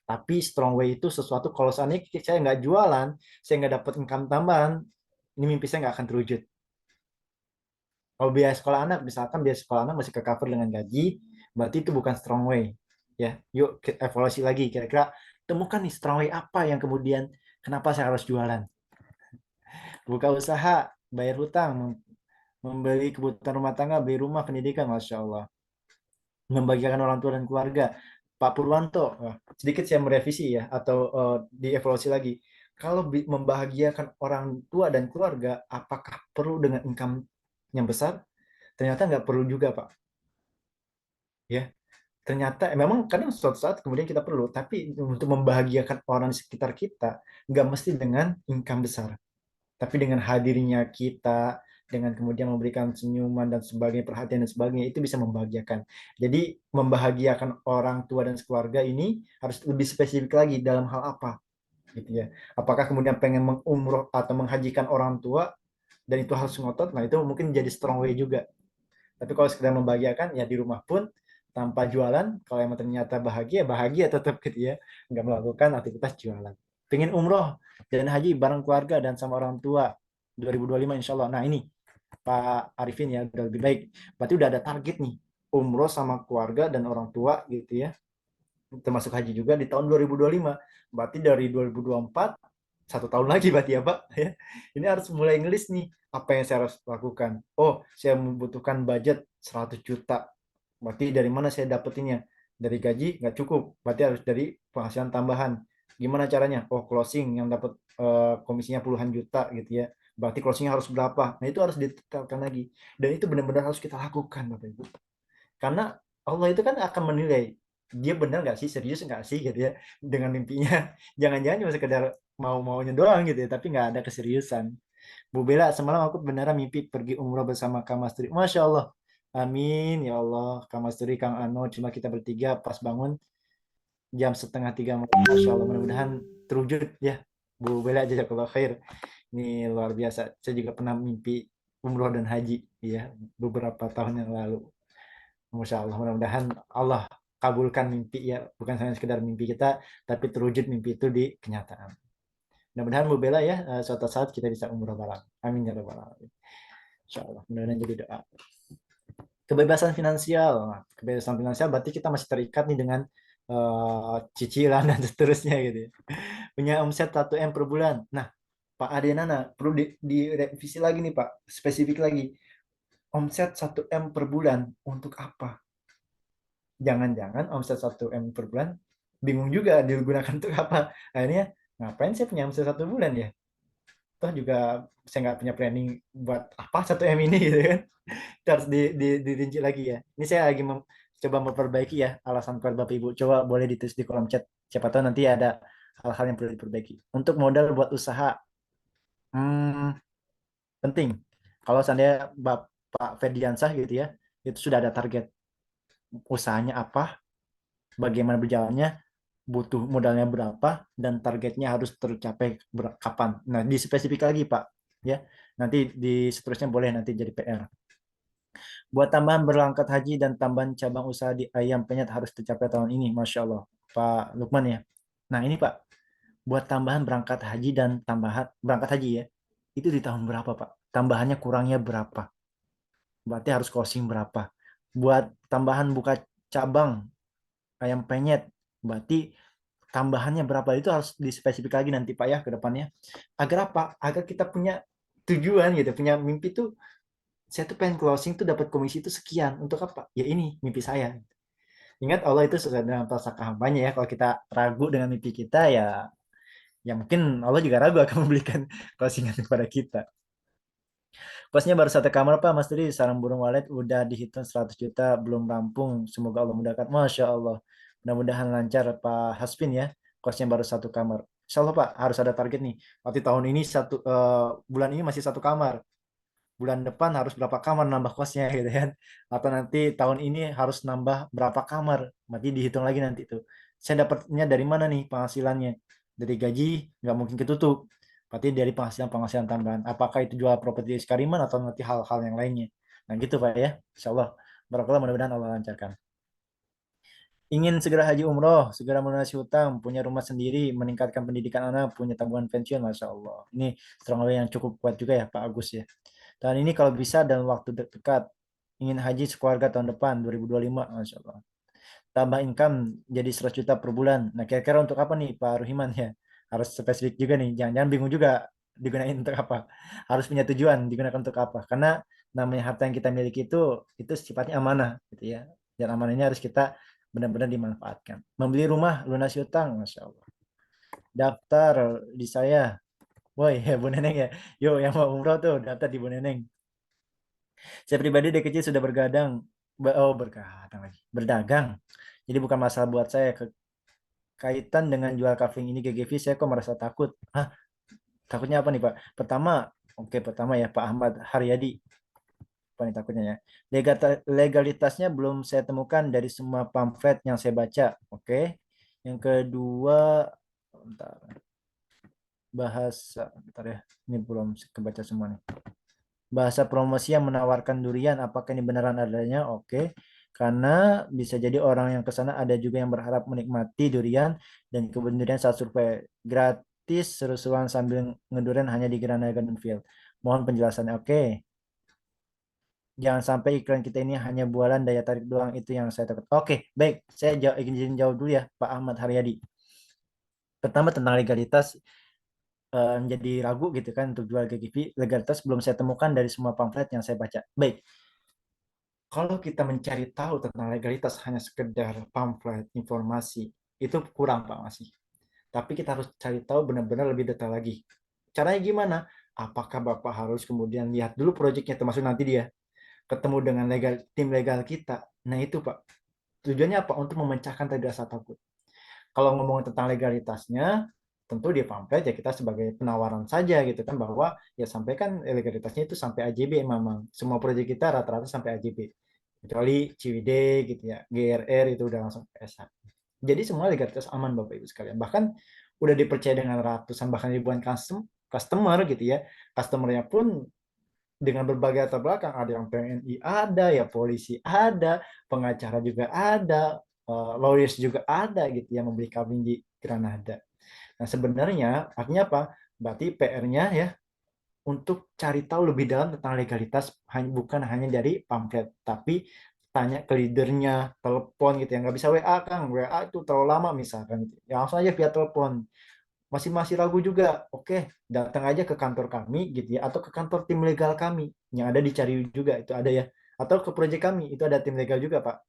Tapi strong way itu sesuatu kalau seandainya saya nggak jualan, saya nggak dapat income tambahan, ini mimpi saya nggak akan terwujud. Kalau biaya sekolah anak, misalkan biaya sekolah anak masih ke cover dengan gaji, berarti itu bukan strong way. Ya, yuk evaluasi lagi. Kira-kira temukan nih strong way apa yang kemudian kenapa saya harus jualan? Buka usaha, bayar hutang, membeli kebutuhan rumah tangga, beli rumah, pendidikan, masya Allah. Membagikan orang tua dan keluarga. Pak Purwanto, sedikit saya merevisi ya, atau dievaluasi lagi. Kalau membahagiakan orang tua dan keluarga, apakah perlu dengan income yang besar? Ternyata nggak perlu juga, Pak. Ya, ternyata memang kadang suatu saat kemudian kita perlu, tapi untuk membahagiakan orang di sekitar kita, nggak mesti dengan income besar. Tapi dengan hadirnya kita, dengan kemudian memberikan senyuman dan sebagainya, perhatian dan sebagainya, itu bisa membahagiakan. Jadi membahagiakan orang tua dan keluarga ini harus lebih spesifik lagi dalam hal apa, gitu ya. Apakah kemudian pengen mengumroh atau menghajikan orang tua dan itu harus ngotot, nah itu mungkin jadi strong way juga. Tapi kalau sekedar membahagiakan, ya di rumah pun tanpa jualan, kalau emang ternyata bahagia, bahagia tetap gitu ya. Nggak melakukan aktivitas jualan. Pengen umroh dan haji bareng keluarga dan sama orang tua. 2025 insya Allah. Nah ini Pak Arifin ya udah lebih baik. Berarti udah ada target nih, umroh sama keluarga dan orang tua gitu ya, termasuk haji juga di tahun 2025. Berarti dari 2024 1 tahun lagi berarti ya Pak ya. Ini harus mulai ngelis nih apa yang saya harus lakukan. Oh, saya membutuhkan budget 100 juta. Berarti dari mana saya dapetinnya? Dari gaji nggak cukup. Berarti harus dari penghasilan tambahan. Gimana caranya? Oh, closing yang dapat komisinya puluhan juta gitu ya. Berarti closingnya harus berapa? Nah, itu harus ditetapkan lagi. Dan itu benar-benar harus kita lakukan, Bapak Ibu. Karena Allah itu kan akan menilai dia benar nggak sih, serius nggak sih gitu ya dengan mimpinya. Jangan-jangan cuma sekedar mau-maunya doang gitu ya, tapi nggak ada keseriusan. Bu Bella, semalam aku beneran mimpi pergi umroh bersama Kak Masturi. Masya Allah. Amin ya Allah. Kak Masturi, Kang Ano, cuma kita bertiga pas bangun jam setengah tiga. Masya Allah, mudah-mudahan terwujud ya. Bu Bella, jazakallah khair. Ini luar biasa. Saya juga pernah mimpi umroh dan haji ya beberapa tahun yang lalu. Masya Allah, mudah-mudahan Allah kabulkan mimpi ya, bukan hanya sekedar mimpi kita, tapi terwujud mimpi itu di kenyataan. Mudah-mudahan Bu Bella ya, suatu saat kita bisa umroh bareng. Amin ya rabbal alamin. Insya Allah, mudah-mudahan jadi doa. Kebebasan finansial, nah, kebebasan finansial berarti kita masih terikat nih dengan cicilan dan seterusnya gitu ya. Punya omset 1 M per bulan. Nah, Pak Adenana perlu direvisi lagi nih Pak, spesifik lagi. Omset 1 M per bulan untuk apa? Jangan-jangan omset 1 M per bulan bingung juga digunakan untuk apa. Akhirnya ngapain saya punya omset 1 bulan ya? Toh juga saya nggak punya planning buat apa 1 M ini gitu kan. Itu harus dirinci lagi ya. Ini saya lagi coba memperbaiki ya alasan kepada Bapak Ibu. Coba boleh ditulis di kolom chat. Siapa tahu nanti ada hal-hal yang perlu diperbaiki. Untuk modal buat usaha, hmm, penting. Kalau seandainya Bapak Ferdiansah gitu ya, itu sudah ada target usahanya apa, bagaimana berjalannya, butuh modalnya berapa, dan targetnya harus tercapai kapan. Nah, dispesifik lagi Pak. Ya, nanti di seterusnya boleh nanti jadi PR. Buat tambahan berangkat haji dan tambahan cabang usaha di ayam penyet harus tercapai tahun ini, Masya Allah. Pak Lukman ya. Nah ini Pak, buat tambahan berangkat haji dan tambahan berangkat haji ya, itu di tahun berapa Pak? Tambahannya kurangnya berapa? Berarti harus closing berapa? Buat tambahan buka cabang ayam penyet, berarti tambahannya berapa itu harus dispesifik lagi nanti Pak ya ke depannya. Agar apa? Agar kita punya tujuan gitu, punya mimpi tuh saya tuh pengen closing tuh dapat komisi itu sekian. Untuk apa? Ya ini mimpi saya. Ingat Allah itu sudah dalam prasangka hambanya ya. Kalau kita ragu dengan mimpi kita ya ya mungkin Allah juga ragu akan memberikan closingan kepada kita. Kosnya baru 1 kamar Pak, Mas Tri. Sarang burung walet udah dihitung 100 juta, belum rampung. Semoga Allah mudahkan. Masya Allah. Mudah-mudahan lancar Pak Hasbin ya. Kosnya baru 1 kamar. Insya Allah Pak, harus ada target nih. Waktu tahun ini bulan ini masih 1 kamar. Bulan depan harus berapa kamar nambah kosnya gitu kan. Atau nanti tahun ini harus nambah berapa kamar. Berarti dihitung lagi nanti tuh. Saya dapatnya dari mana nih penghasilannya? Dari gaji nggak mungkin ketutup. Berarti dari penghasilan-penghasilan tambahan. Apakah itu jual properti di Sekariman atau nanti hal-hal yang lainnya. Nah gitu Pak ya. Insya Allah. Barakallah, mudah-mudahan Allah lancarkan. Ingin segera haji umroh, segera melunasi hutang, punya rumah sendiri, meningkatkan pendidikan anak, punya tabungan pensiun, Masya Allah. Ini strong yang cukup kuat juga ya Pak Agus ya. Dan ini kalau bisa dalam waktu dekat, ingin haji sekeluarga tahun depan 2025, Masya Allah. Tambah income jadi 100 juta per bulan. Nah kira-kira untuk apa nih Pak Ruhiman ya? Harus spesifik juga nih, jangan-jangan bingung juga digunakan untuk apa. Harus punya tujuan digunakan untuk apa. Karena namanya harta yang kita miliki itu sifatnya amanah gitu ya. Dan amanah ini harus kita benar-benar dimanfaatkan. Membeli rumah, lunasi utang, Masya Allah. Daftar di saya, woi ya Bu Neneng ya. Yo yang mau umroh tuh daftar di Bu Neneng. Saya pribadi dari kecil sudah bergadang lagi, berdagang. Jadi bukan masalah buat saya. Kaitan dengan jual kafling ini GGV, saya kok merasa takut. Hah, takutnya apa nih Pak? Pertama ya Pak Ahmad Haryadi. Apa nih takutnya ya? Legalitasnya belum saya temukan dari semua pamflet yang saya baca. Oke. Yang kedua, bentar. Bahasa, bentar ya. Ini belum kebaca semua nih. Bahasa promosi yang menawarkan durian, apakah ini beneran adanya? Oke. Karena bisa jadi orang yang ke sana ada juga yang berharap menikmati durian dan kebun durian saat survei gratis seru-seruan sambil ngedurian hanya di Granada Garden Field. Mohon penjelasannya. Oke. Jangan sampai iklan kita ini hanya bualan daya tarik doang, itu yang saya takut. Oke, baik. Saya izin jawab dulu ya, Pak Ahmad Haryadi. Pertama tentang legalitas, menjadi ragu gitu kan untuk jual GGV. Legalitas belum saya temukan dari semua pamflet yang saya baca. Baik, kalau kita mencari tahu tentang legalitas hanya sekedar pamflet, informasi, itu kurang Pak masih. Tapi kita harus cari tahu benar-benar lebih detail lagi. Caranya gimana? Apakah Bapak harus kemudian lihat dulu proyeknya, termasuk nanti dia ketemu dengan tim legal kita. Nah itu Pak, tujuannya apa? Untuk memecahkan tadi rasa takut. Kalau ngomong tentang legalitasnya, tentu di pamflet ya kita sebagai penawaran saja gitu kan, bahwa ya sampaikan legalitasnya itu sampai AJB memang. Semua proyek kita rata-rata sampai AJB. Kecuali Ciwidey gitu ya, GRR itu udah langsung PSH. Jadi semua legalitas aman Bapak Ibu sekalian. Bahkan udah dipercaya dengan ratusan bahkan ribuan customer gitu ya. Customernya pun dengan berbagai latar belakang, ada yang PNI ada, ya polisi ada, pengacara juga ada, lawyers juga ada gitu yang membeli kambing di Granada. Nah sebenarnya artinya apa? Berarti PR-nya ya untuk cari tahu lebih dalam tentang legalitas, bukan hanya dari pamflet, tapi tanya ke leadernya, telepon gitu ya, nggak bisa WA Kang, WA itu terlalu lama misalkan, ya langsung aja via telepon. Masih ragu juga, oke, datang aja ke kantor kami gitu ya, atau ke kantor tim legal kami yang ada di Cariw juga itu ada ya, atau ke proyek kami itu ada tim legal juga Pak.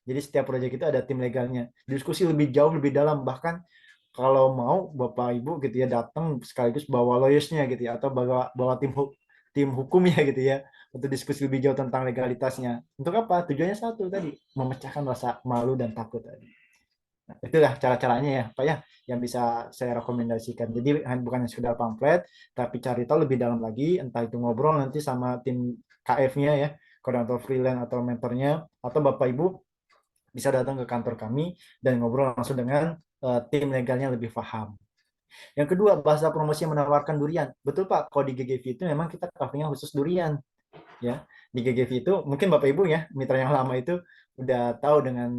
Jadi setiap proyek itu ada tim legalnya, diskusi lebih jauh lebih dalam, bahkan kalau mau Bapak Ibu gitu ya datang sekaligus bawa lawyersnya gitu ya, atau bawa bawa tim hukumnya gitu ya, untuk diskusi lebih jauh tentang legalitasnya. Untuk apa? Tujuannya satu tadi, memecahkan rasa malu dan takut tadi. Nah, itulah cara-caranya ya Pak ya, yang bisa saya rekomendasikan. Jadi bukan sekedar pamflet, tapi cari tahu lebih dalam lagi, entah itu ngobrol nanti sama tim KF-nya ya, koordinator freelance atau mentornya, atau Bapak Ibu bisa datang ke kantor kami dan ngobrol langsung dengan tim legalnya lebih paham. Yang kedua, bahasa promosi yang menawarkan durian. Betul Pak, kalau di GGV itu memang kita covernya khusus durian. Ya, di GGV itu mungkin Bapak Ibu ya, mitra yang lama itu udah tahu dengan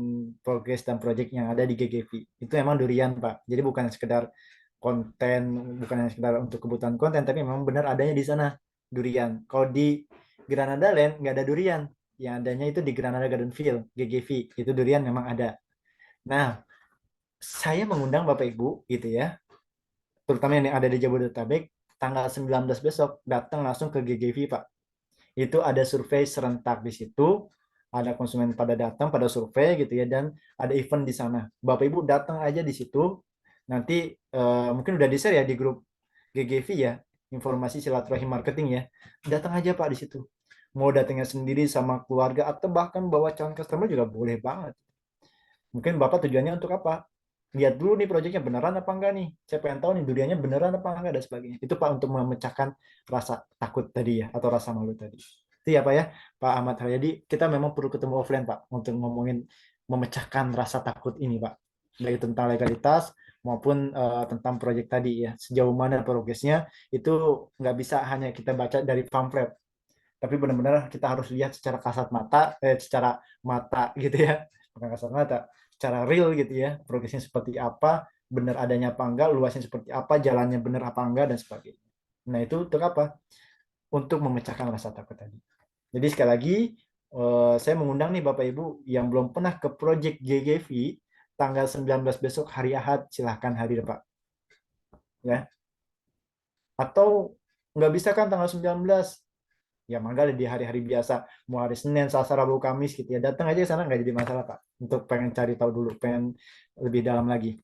progres dan project yang ada di GGV. Itu memang durian Pak. Jadi bukan sekedar konten, bukan hanya sekedar untuk kebutuhan konten, tapi memang benar adanya di sana durian. Kalau di Granada Land nggak ada durian. Yang adanya itu di Granada Garden Field, GGV. Itu durian memang ada. Nah, saya mengundang Bapak Ibu gitu ya, terutama yang ada di Jabodetabek, tanggal 19 besok datang langsung ke GGV Pak. Itu ada survei serentak di situ, ada konsumen pada datang pada survei gitu ya, dan ada event di sana. Bapak Ibu datang aja di situ. Nanti mungkin udah di-share ya di grup GGV ya, informasi silaturahim marketing ya. Datang aja Pak di situ. Mau datangnya sendiri sama keluarga atau bahkan bawa calon customer juga boleh banget. Mungkin Bapak tujuannya untuk apa? Lihat dulu nih proyeknya beneran apa enggak nih. Saya pengen tahu nih duriannya beneran apa enggak dan sebagainya. Itu Pak untuk memecahkan rasa takut tadi ya, atau rasa malu tadi. Itu ya Pak ya, Pak Ahmad Haryadi. Kita memang perlu ketemu offline Pak untuk ngomongin memecahkan rasa takut ini Pak. Baik tentang legalitas maupun tentang proyek tadi ya. Sejauh mana progresnya itu nggak bisa hanya kita baca dari pamflet. Tapi benar-benar kita harus lihat secara kasat mata, secara mata gitu ya. Bukan kasat mata, secara real gitu ya, progresnya seperti apa, benar adanya apa enggak, luasnya seperti apa, jalannya benar apa enggak, dan sebagainya. Nah itu untuk apa? Untuk memecahkan rasa takut tadi. Jadi sekali lagi, saya mengundang nih Bapak Ibu yang belum pernah ke Project GGV, tanggal 19 besok hari Ahad, silahkan hadir Pak. Ya. Atau nggak bisa kan tanggal 19, ya mangga di hari-hari biasa, mau hari Senin, Selasa, Rabu, Kamis gitu ya, datang aja ke sana nggak jadi masalah Pak, untuk pengen cari tahu dulu, pengen lebih dalam lagi.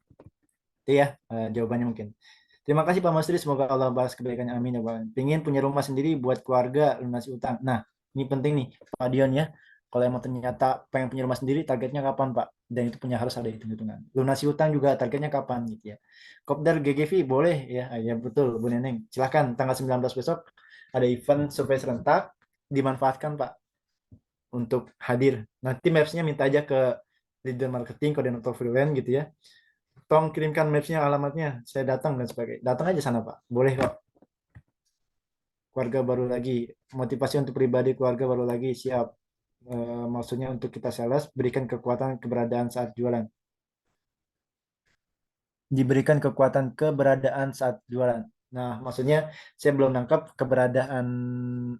Itu ya jawabannya mungkin. Terima kasih Pak Masri, semoga Allah balas kebaikannya, amin ya Pak. Pengen punya rumah sendiri buat keluarga, lunasi utang. Nah, ini penting nih Pak Dion ya. Kalau emang ternyata pengen punya rumah sendiri, targetnya kapan Pak? Dan itu punya harus ada hitung-hitungan. Lunasi utang juga targetnya kapan gitu ya. Kopdar GGV boleh ya, ya betul Bu Neneng. Silahkan tanggal 19 besok ada event survei serentak, dimanfaatkan Pak untuk hadir. Nanti maps-nya minta aja ke leader marketing, koordinator freelance gitu ya. Tolong kirimkan maps-nya, alamatnya, saya datang dan sebagainya. Datang aja sana Pak, boleh kok. Keluarga baru lagi, motivasi untuk pribadi keluarga baru lagi, siap. Maksudnya untuk kita sales, berikan kekuatan keberadaan saat jualan. Diberikan kekuatan keberadaan saat jualan. Nah, maksudnya saya belum nangkap keberadaan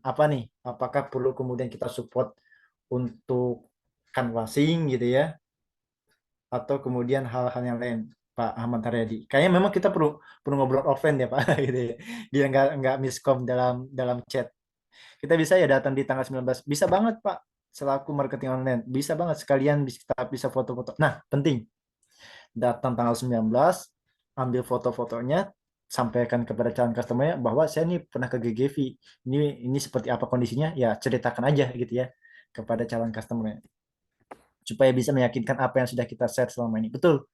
apa nih? Apakah perlu kemudian kita support untuk canvassing gitu ya? Atau kemudian hal-hal yang lain, Pak Ahmad Haryadi? Kayaknya memang kita perlu perlu ngobrol offline ya, Pak, gitu ya. Biar nggak miskom dalam chat. Kita bisa ya datang di tanggal 19. Bisa banget, Pak. Selaku marketing online. Bisa banget sekalian bisa foto-foto. Nah, penting. Datang tanggal 19, ambil foto-fotonya, sampaikan kepada calon customer bahwa saya nih pernah ke GGV. Ini seperti apa kondisinya? Ya, ceritakan aja gitu ya kepada calon customer supaya bisa meyakinkan apa yang sudah kita share selama ini. Betul.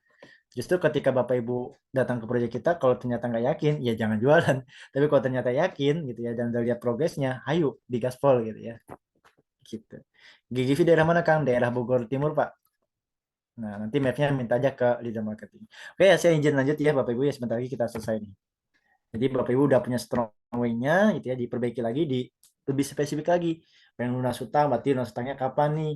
Justru ketika Bapak Ibu datang ke proyek kita, kalau ternyata nggak yakin, ya jangan jualan. Tapi kalau ternyata yakin gitu ya dan udah lihat progresnya, ayo digaspol gitu ya. Gitu. GGV daerah mana Kang? Daerah Bogor Timur, Pak. Nah, nanti mapnya minta aja ke leader marketing. Oke, ya saya izin lanjut ya Bapak Ibu ya, sebentar lagi kita selesai nih. Jadi Bapak Ibu udah punya strong way-nya gitu ya, diperbaiki lagi, lebih spesifik lagi. Pengen lunas utang, berarti lunas utangnya kapan nih?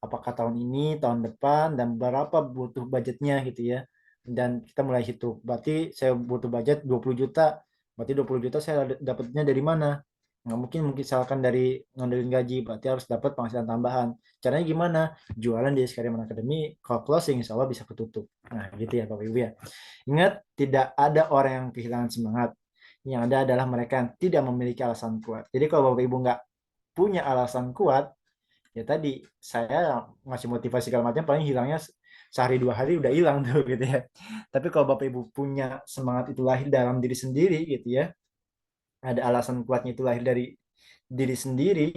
Apakah tahun ini, tahun depan, dan berapa butuh budgetnya gitu ya. Dan kita mulai hitung. Berarti saya butuh budget 20 juta. Berarti 20 juta saya dapatnya dari mana? Nggak mungkin mungkin misalkan dari ngandelin gaji, berarti harus dapat penghasilan tambahan. Caranya gimana? Jualan di Skyrman Academy, kalau closing insya Allah bisa ketutup. Nah gitu ya Bapak Ibu ya. Ingat, tidak ada orang yang kehilangan semangat. Yang ada adalah mereka yang tidak memiliki alasan kuat. Jadi kalau Bapak Ibu nggak punya alasan kuat, ya tadi saya ngasih motivasi segala macam paling hilangnya sehari 2 hari udah hilang tuh gitu ya. Tapi kalau Bapak Ibu punya semangat itu lahir dalam diri sendiri gitu ya, ada alasan kuatnya itu lahir dari diri sendiri,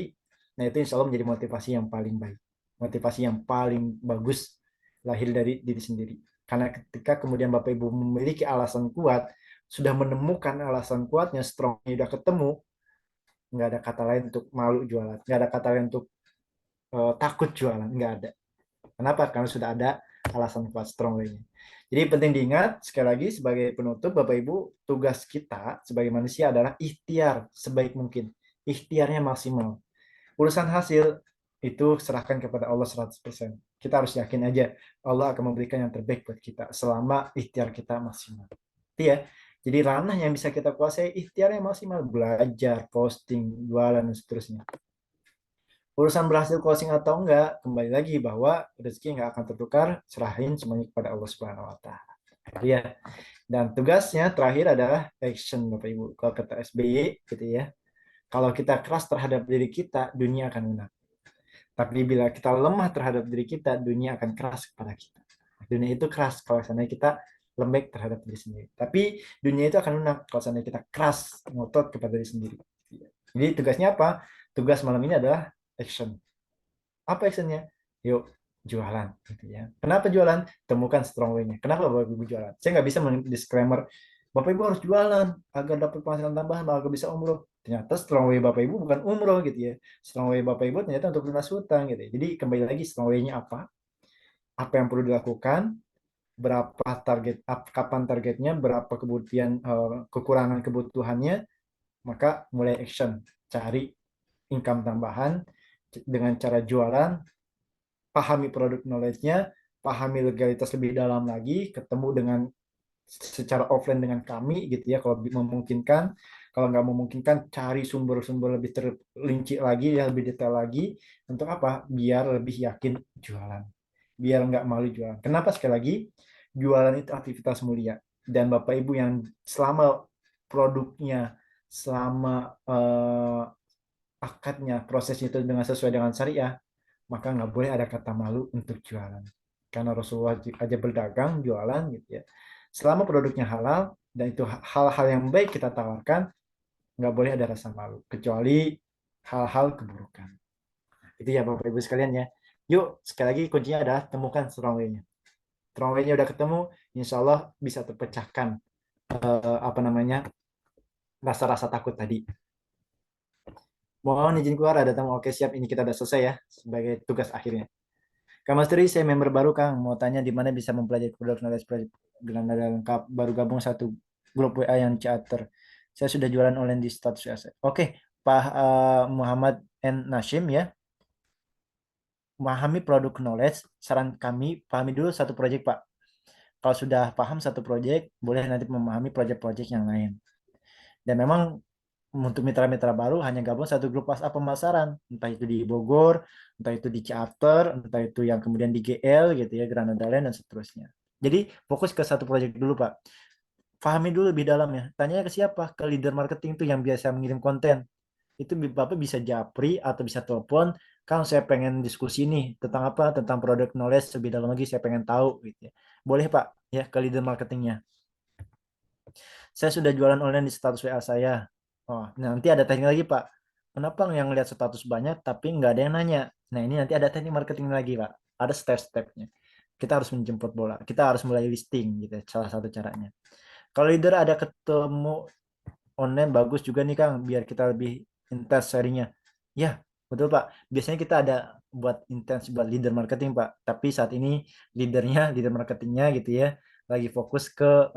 nah itu insya Allah menjadi motivasi yang paling baik, motivasi yang paling bagus lahir dari diri sendiri. Karena ketika kemudian Bapak Ibu memiliki alasan kuat, sudah menemukan alasan kuatnya, strongnya sudah ketemu, nggak ada kata lain untuk malu jualan, nggak ada kata lain untuk takut jualan, nggak ada. Kenapa? Karena sudah ada alasan kuat strongly-nya. Jadi penting diingat, sekali lagi sebagai penutup, Bapak Ibu, tugas kita sebagai manusia adalah ikhtiar sebaik mungkin. Ikhtiarnya maksimal. Urusan hasil, itu serahkan kepada Allah 100%. Kita harus yakin aja, Allah akan memberikan yang terbaik buat kita, selama ikhtiar kita maksimal. Itu ya. Jadi ranah yang bisa kita kuasai, ikhtiarnya maksimal. Belajar, posting, jualan, dan seterusnya. Urusan berhasil closing atau enggak, kembali lagi bahwa rezeki nggak akan tertukar, serahin semuanya kepada Allah Subhanahu wa Ta'ala. Ya. Dan tugasnya terakhir adalah action, Bapak Ibu. Kalau kata SBY gitu ya. Kalau kita keras terhadap diri kita, dunia akan lunak. Tapi bila kita lemah terhadap diri kita, dunia akan keras kepada kita. Dunia itu keras kalau seandainya kita lembek terhadap diri sendiri. Tapi dunia itu akan lunak kalau seandainya kita keras ngotot kepada diri sendiri. Jadi tugasnya apa? Tugas malam ini adalah action. Apa actionnya? Yuk jualan gitu ya. Kenapa jualan? Temukan strong way-nya. Kenapa Bapak Ibu jualan? Saya nggak bisa disclaimer Bapak Ibu harus jualan agar dapat penghasilan tambahan agar bisa umroh. Ternyata strong way Bapak Ibu bukan umroh gitu ya. Strong way Bapak Ibu ternyata untuk lunas hutang gitu ya. Jadi kembali lagi strong way-nya apa? Apa yang perlu dilakukan? Berapa target? Kapan targetnya? Berapa kebutuhan kekurangan kebutuhannya? Maka mulai action, cari income tambahan dengan cara jualan, pahami produk knowledge-nya, pahami legalitas lebih dalam lagi, ketemu dengan secara offline dengan kami gitu ya kalau memungkinkan. Kalau nggak memungkinkan, cari sumber-sumber lebih terlinci lagi ya, lebih detail lagi. Untuk apa? Biar lebih yakin jualan, biar nggak malu jualan. Kenapa? Sekali lagi, jualan itu aktivitas mulia, dan Bapak Ibu yang selama produknya, selama akadnya, prosesnya itu dengan sesuai dengan syariah, maka nggak boleh ada kata malu untuk jualan. Karena Rasulullah aja berdagang, jualan gitu ya. Selama produknya halal dan itu hal-hal yang baik kita tawarkan, nggak boleh ada rasa malu, kecuali hal-hal keburukan. Itu ya Bapak Ibu sekalian ya. Yuk, sekali lagi kuncinya adalah temukan strong way-nya. Strong way-nya udah ketemu, insya Allah bisa terpecahkan apa namanya rasa-rasa takut tadi. Mohon izin keluar, ada tamu. Oke siap, ini kita udah selesai ya sebagai tugas akhirnya. Kak Mas Tri, saya member baru Kang. Mau tanya di mana bisa mempelajari produk knowledge project dengan nada lengkap. Baru gabung satu grup WA yang charter. Saya sudah jualan online di status WA. Oke, Pak Muhammad N. Nashim ya. Memahami produk knowledge, saran kami pahami dulu satu project Pak. Kalau sudah paham satu project, boleh nanti memahami project-project yang lain. Dan memang untuk mitra-mitra baru hanya gabung satu grup WhatsApp pemasaran, entah itu di Bogor, entah itu di Ciater, entah itu yang kemudian di GL gitu ya, Granada Land dan seterusnya. Jadi fokus ke satu proyek dulu Pak. Pahami dulu lebih dalam ya. Tanya ke siapa? Ke leader marketing tuh yang biasa mengirim konten. Itu Bapak bisa japri atau bisa telepon, Kang saya pengen diskusi nih tentang apa? Tentang produk knowledge lebih dalam lagi saya pengen tahu gitu ya. Boleh Pak ya ke leader marketingnya. Saya sudah jualan online di status WA saya. Oh, nanti ada teknik lagi, Pak. Kenapa yang lihat status banyak tapi nggak ada yang nanya? Nah, ini nanti ada teknik marketing lagi, Pak. Ada step-stepnya. Kita harus menjemput bola. Kita harus mulai listing gitu, ya, salah satu caranya. Kalau leader ada ketemu online bagus juga nih, Kang, biar kita lebih intens sharingnya. Ya, betul, Pak. Biasanya kita ada buat intens buat leader marketing, Pak. Tapi saat ini leader marketingnya gitu ya, lagi fokus ke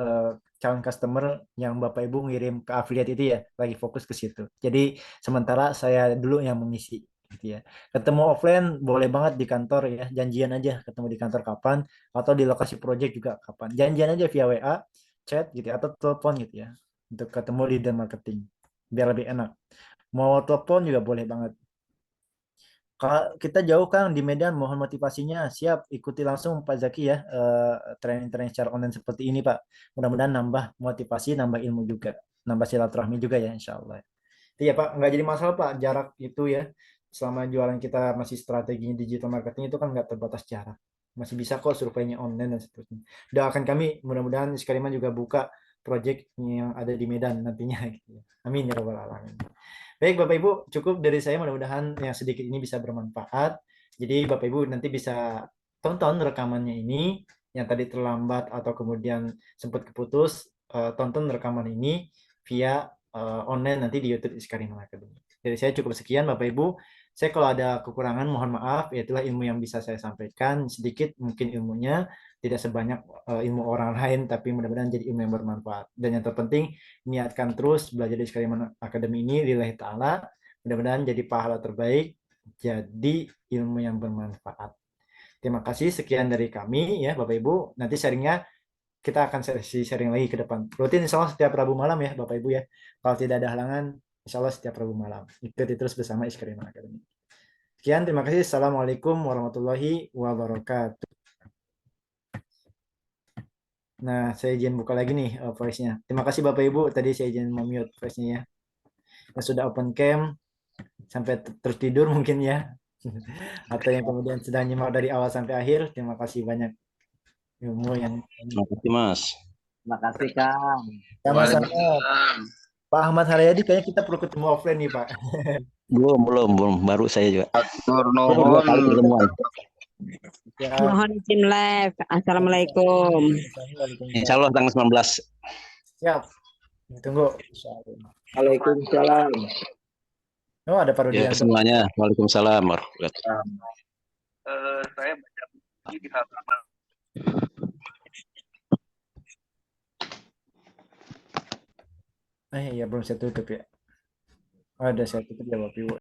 calon customer yang Bapak Ibu ngirim ke affiliate itu ya, lagi fokus ke situ. Jadi sementara saya dulu yang mengisi gitu ya. Ketemu offline boleh banget di kantor ya, janjian aja ketemu di kantor kapan atau di lokasi project juga kapan. Janjian aja via WA, chat gitu ya, atau telepon gitu ya untuk ketemu leader marketing biar lebih enak. Mau telepon juga boleh banget. Kalau kita jauh Kang di Medan, mohon motivasinya. Siap, ikuti langsung Pak Zaki ya training-training secara online seperti ini Pak. Mudah-mudahan nambah motivasi, nambah ilmu juga, nambah silaturahmi juga ya Insya Allah. Iya Pak, nggak jadi masalah Pak jarak itu ya. Selama jualan kita masih strategi digital marketing itu kan nggak terbatas jarak. Masih bisa kok surveinya online dan seterusnya. Doakan kami, mudah-mudahan Iskariman juga buka project yang ada di Medan nantinya. Gitu ya. Amin ya robbal alamin. Baik Bapak Ibu, cukup dari saya mudah-mudahan yang sedikit ini bisa bermanfaat. Jadi Bapak Ibu nanti bisa tonton rekamannya ini yang tadi terlambat atau kemudian sempat keputus, tonton rekaman ini via online nanti di YouTube Iskariman Academy. Dari saya cukup sekian Bapak Ibu. Saya kalau ada kekurangan mohon maaf, ya itulah ilmu yang bisa saya sampaikan. Sedikit mungkin ilmunya, tidak sebanyak ilmu orang lain, tapi mudah-mudahan jadi ilmu yang bermanfaat. Dan yang terpenting, niatkan terus belajar di Iskariman Academy ini lillahi ta'ala. Mudah-mudahan jadi pahala terbaik, jadi ilmu yang bermanfaat. Terima kasih, sekian dari kami ya Bapak Ibu. Nanti sharingnya kita akan sesi sharing lagi ke depan. Rutin insya Allah setiap Rabu malam ya Bapak Ibu ya. Kalau tidak ada halangan, insya Allah setiap Rabu malam. Ikuti terus bersama Iskariman Academy. Sekian, terima kasih. Assalamualaikum warahmatullahi wabarakatuh. Nah, saya izin buka lagi nih voice-nya. Terima kasih Bapak Ibu. Tadi saya izin mute voice-nya ya. Yang sudah open cam sampai terus tidur mungkin ya. Atau yang kemudian sedang nyimak dari awal sampai akhir. Terima kasih banyak ilmu yang Terima kasih Mas. Terima kasih Kang. sama-sama. Pak Ahmad Haryadi kayaknya kita perlu ketemu offline nih Pak. Belum. Baru saya juga. Nuhun. Kali pertemuan. Ya, Mohon izin live. Assalamualaikum. Insya Allah tanggal 19. siap. Tunggu. Waalaikumsalam. Oh, ada Pak Ya, Rudianto. semuanya. Waalaikumsalam warahmatullahi wabarakatuh. Saya baca di halaman Ya belum saya tutup ya. Oh, ada saya tutup ya Bapak Ibu.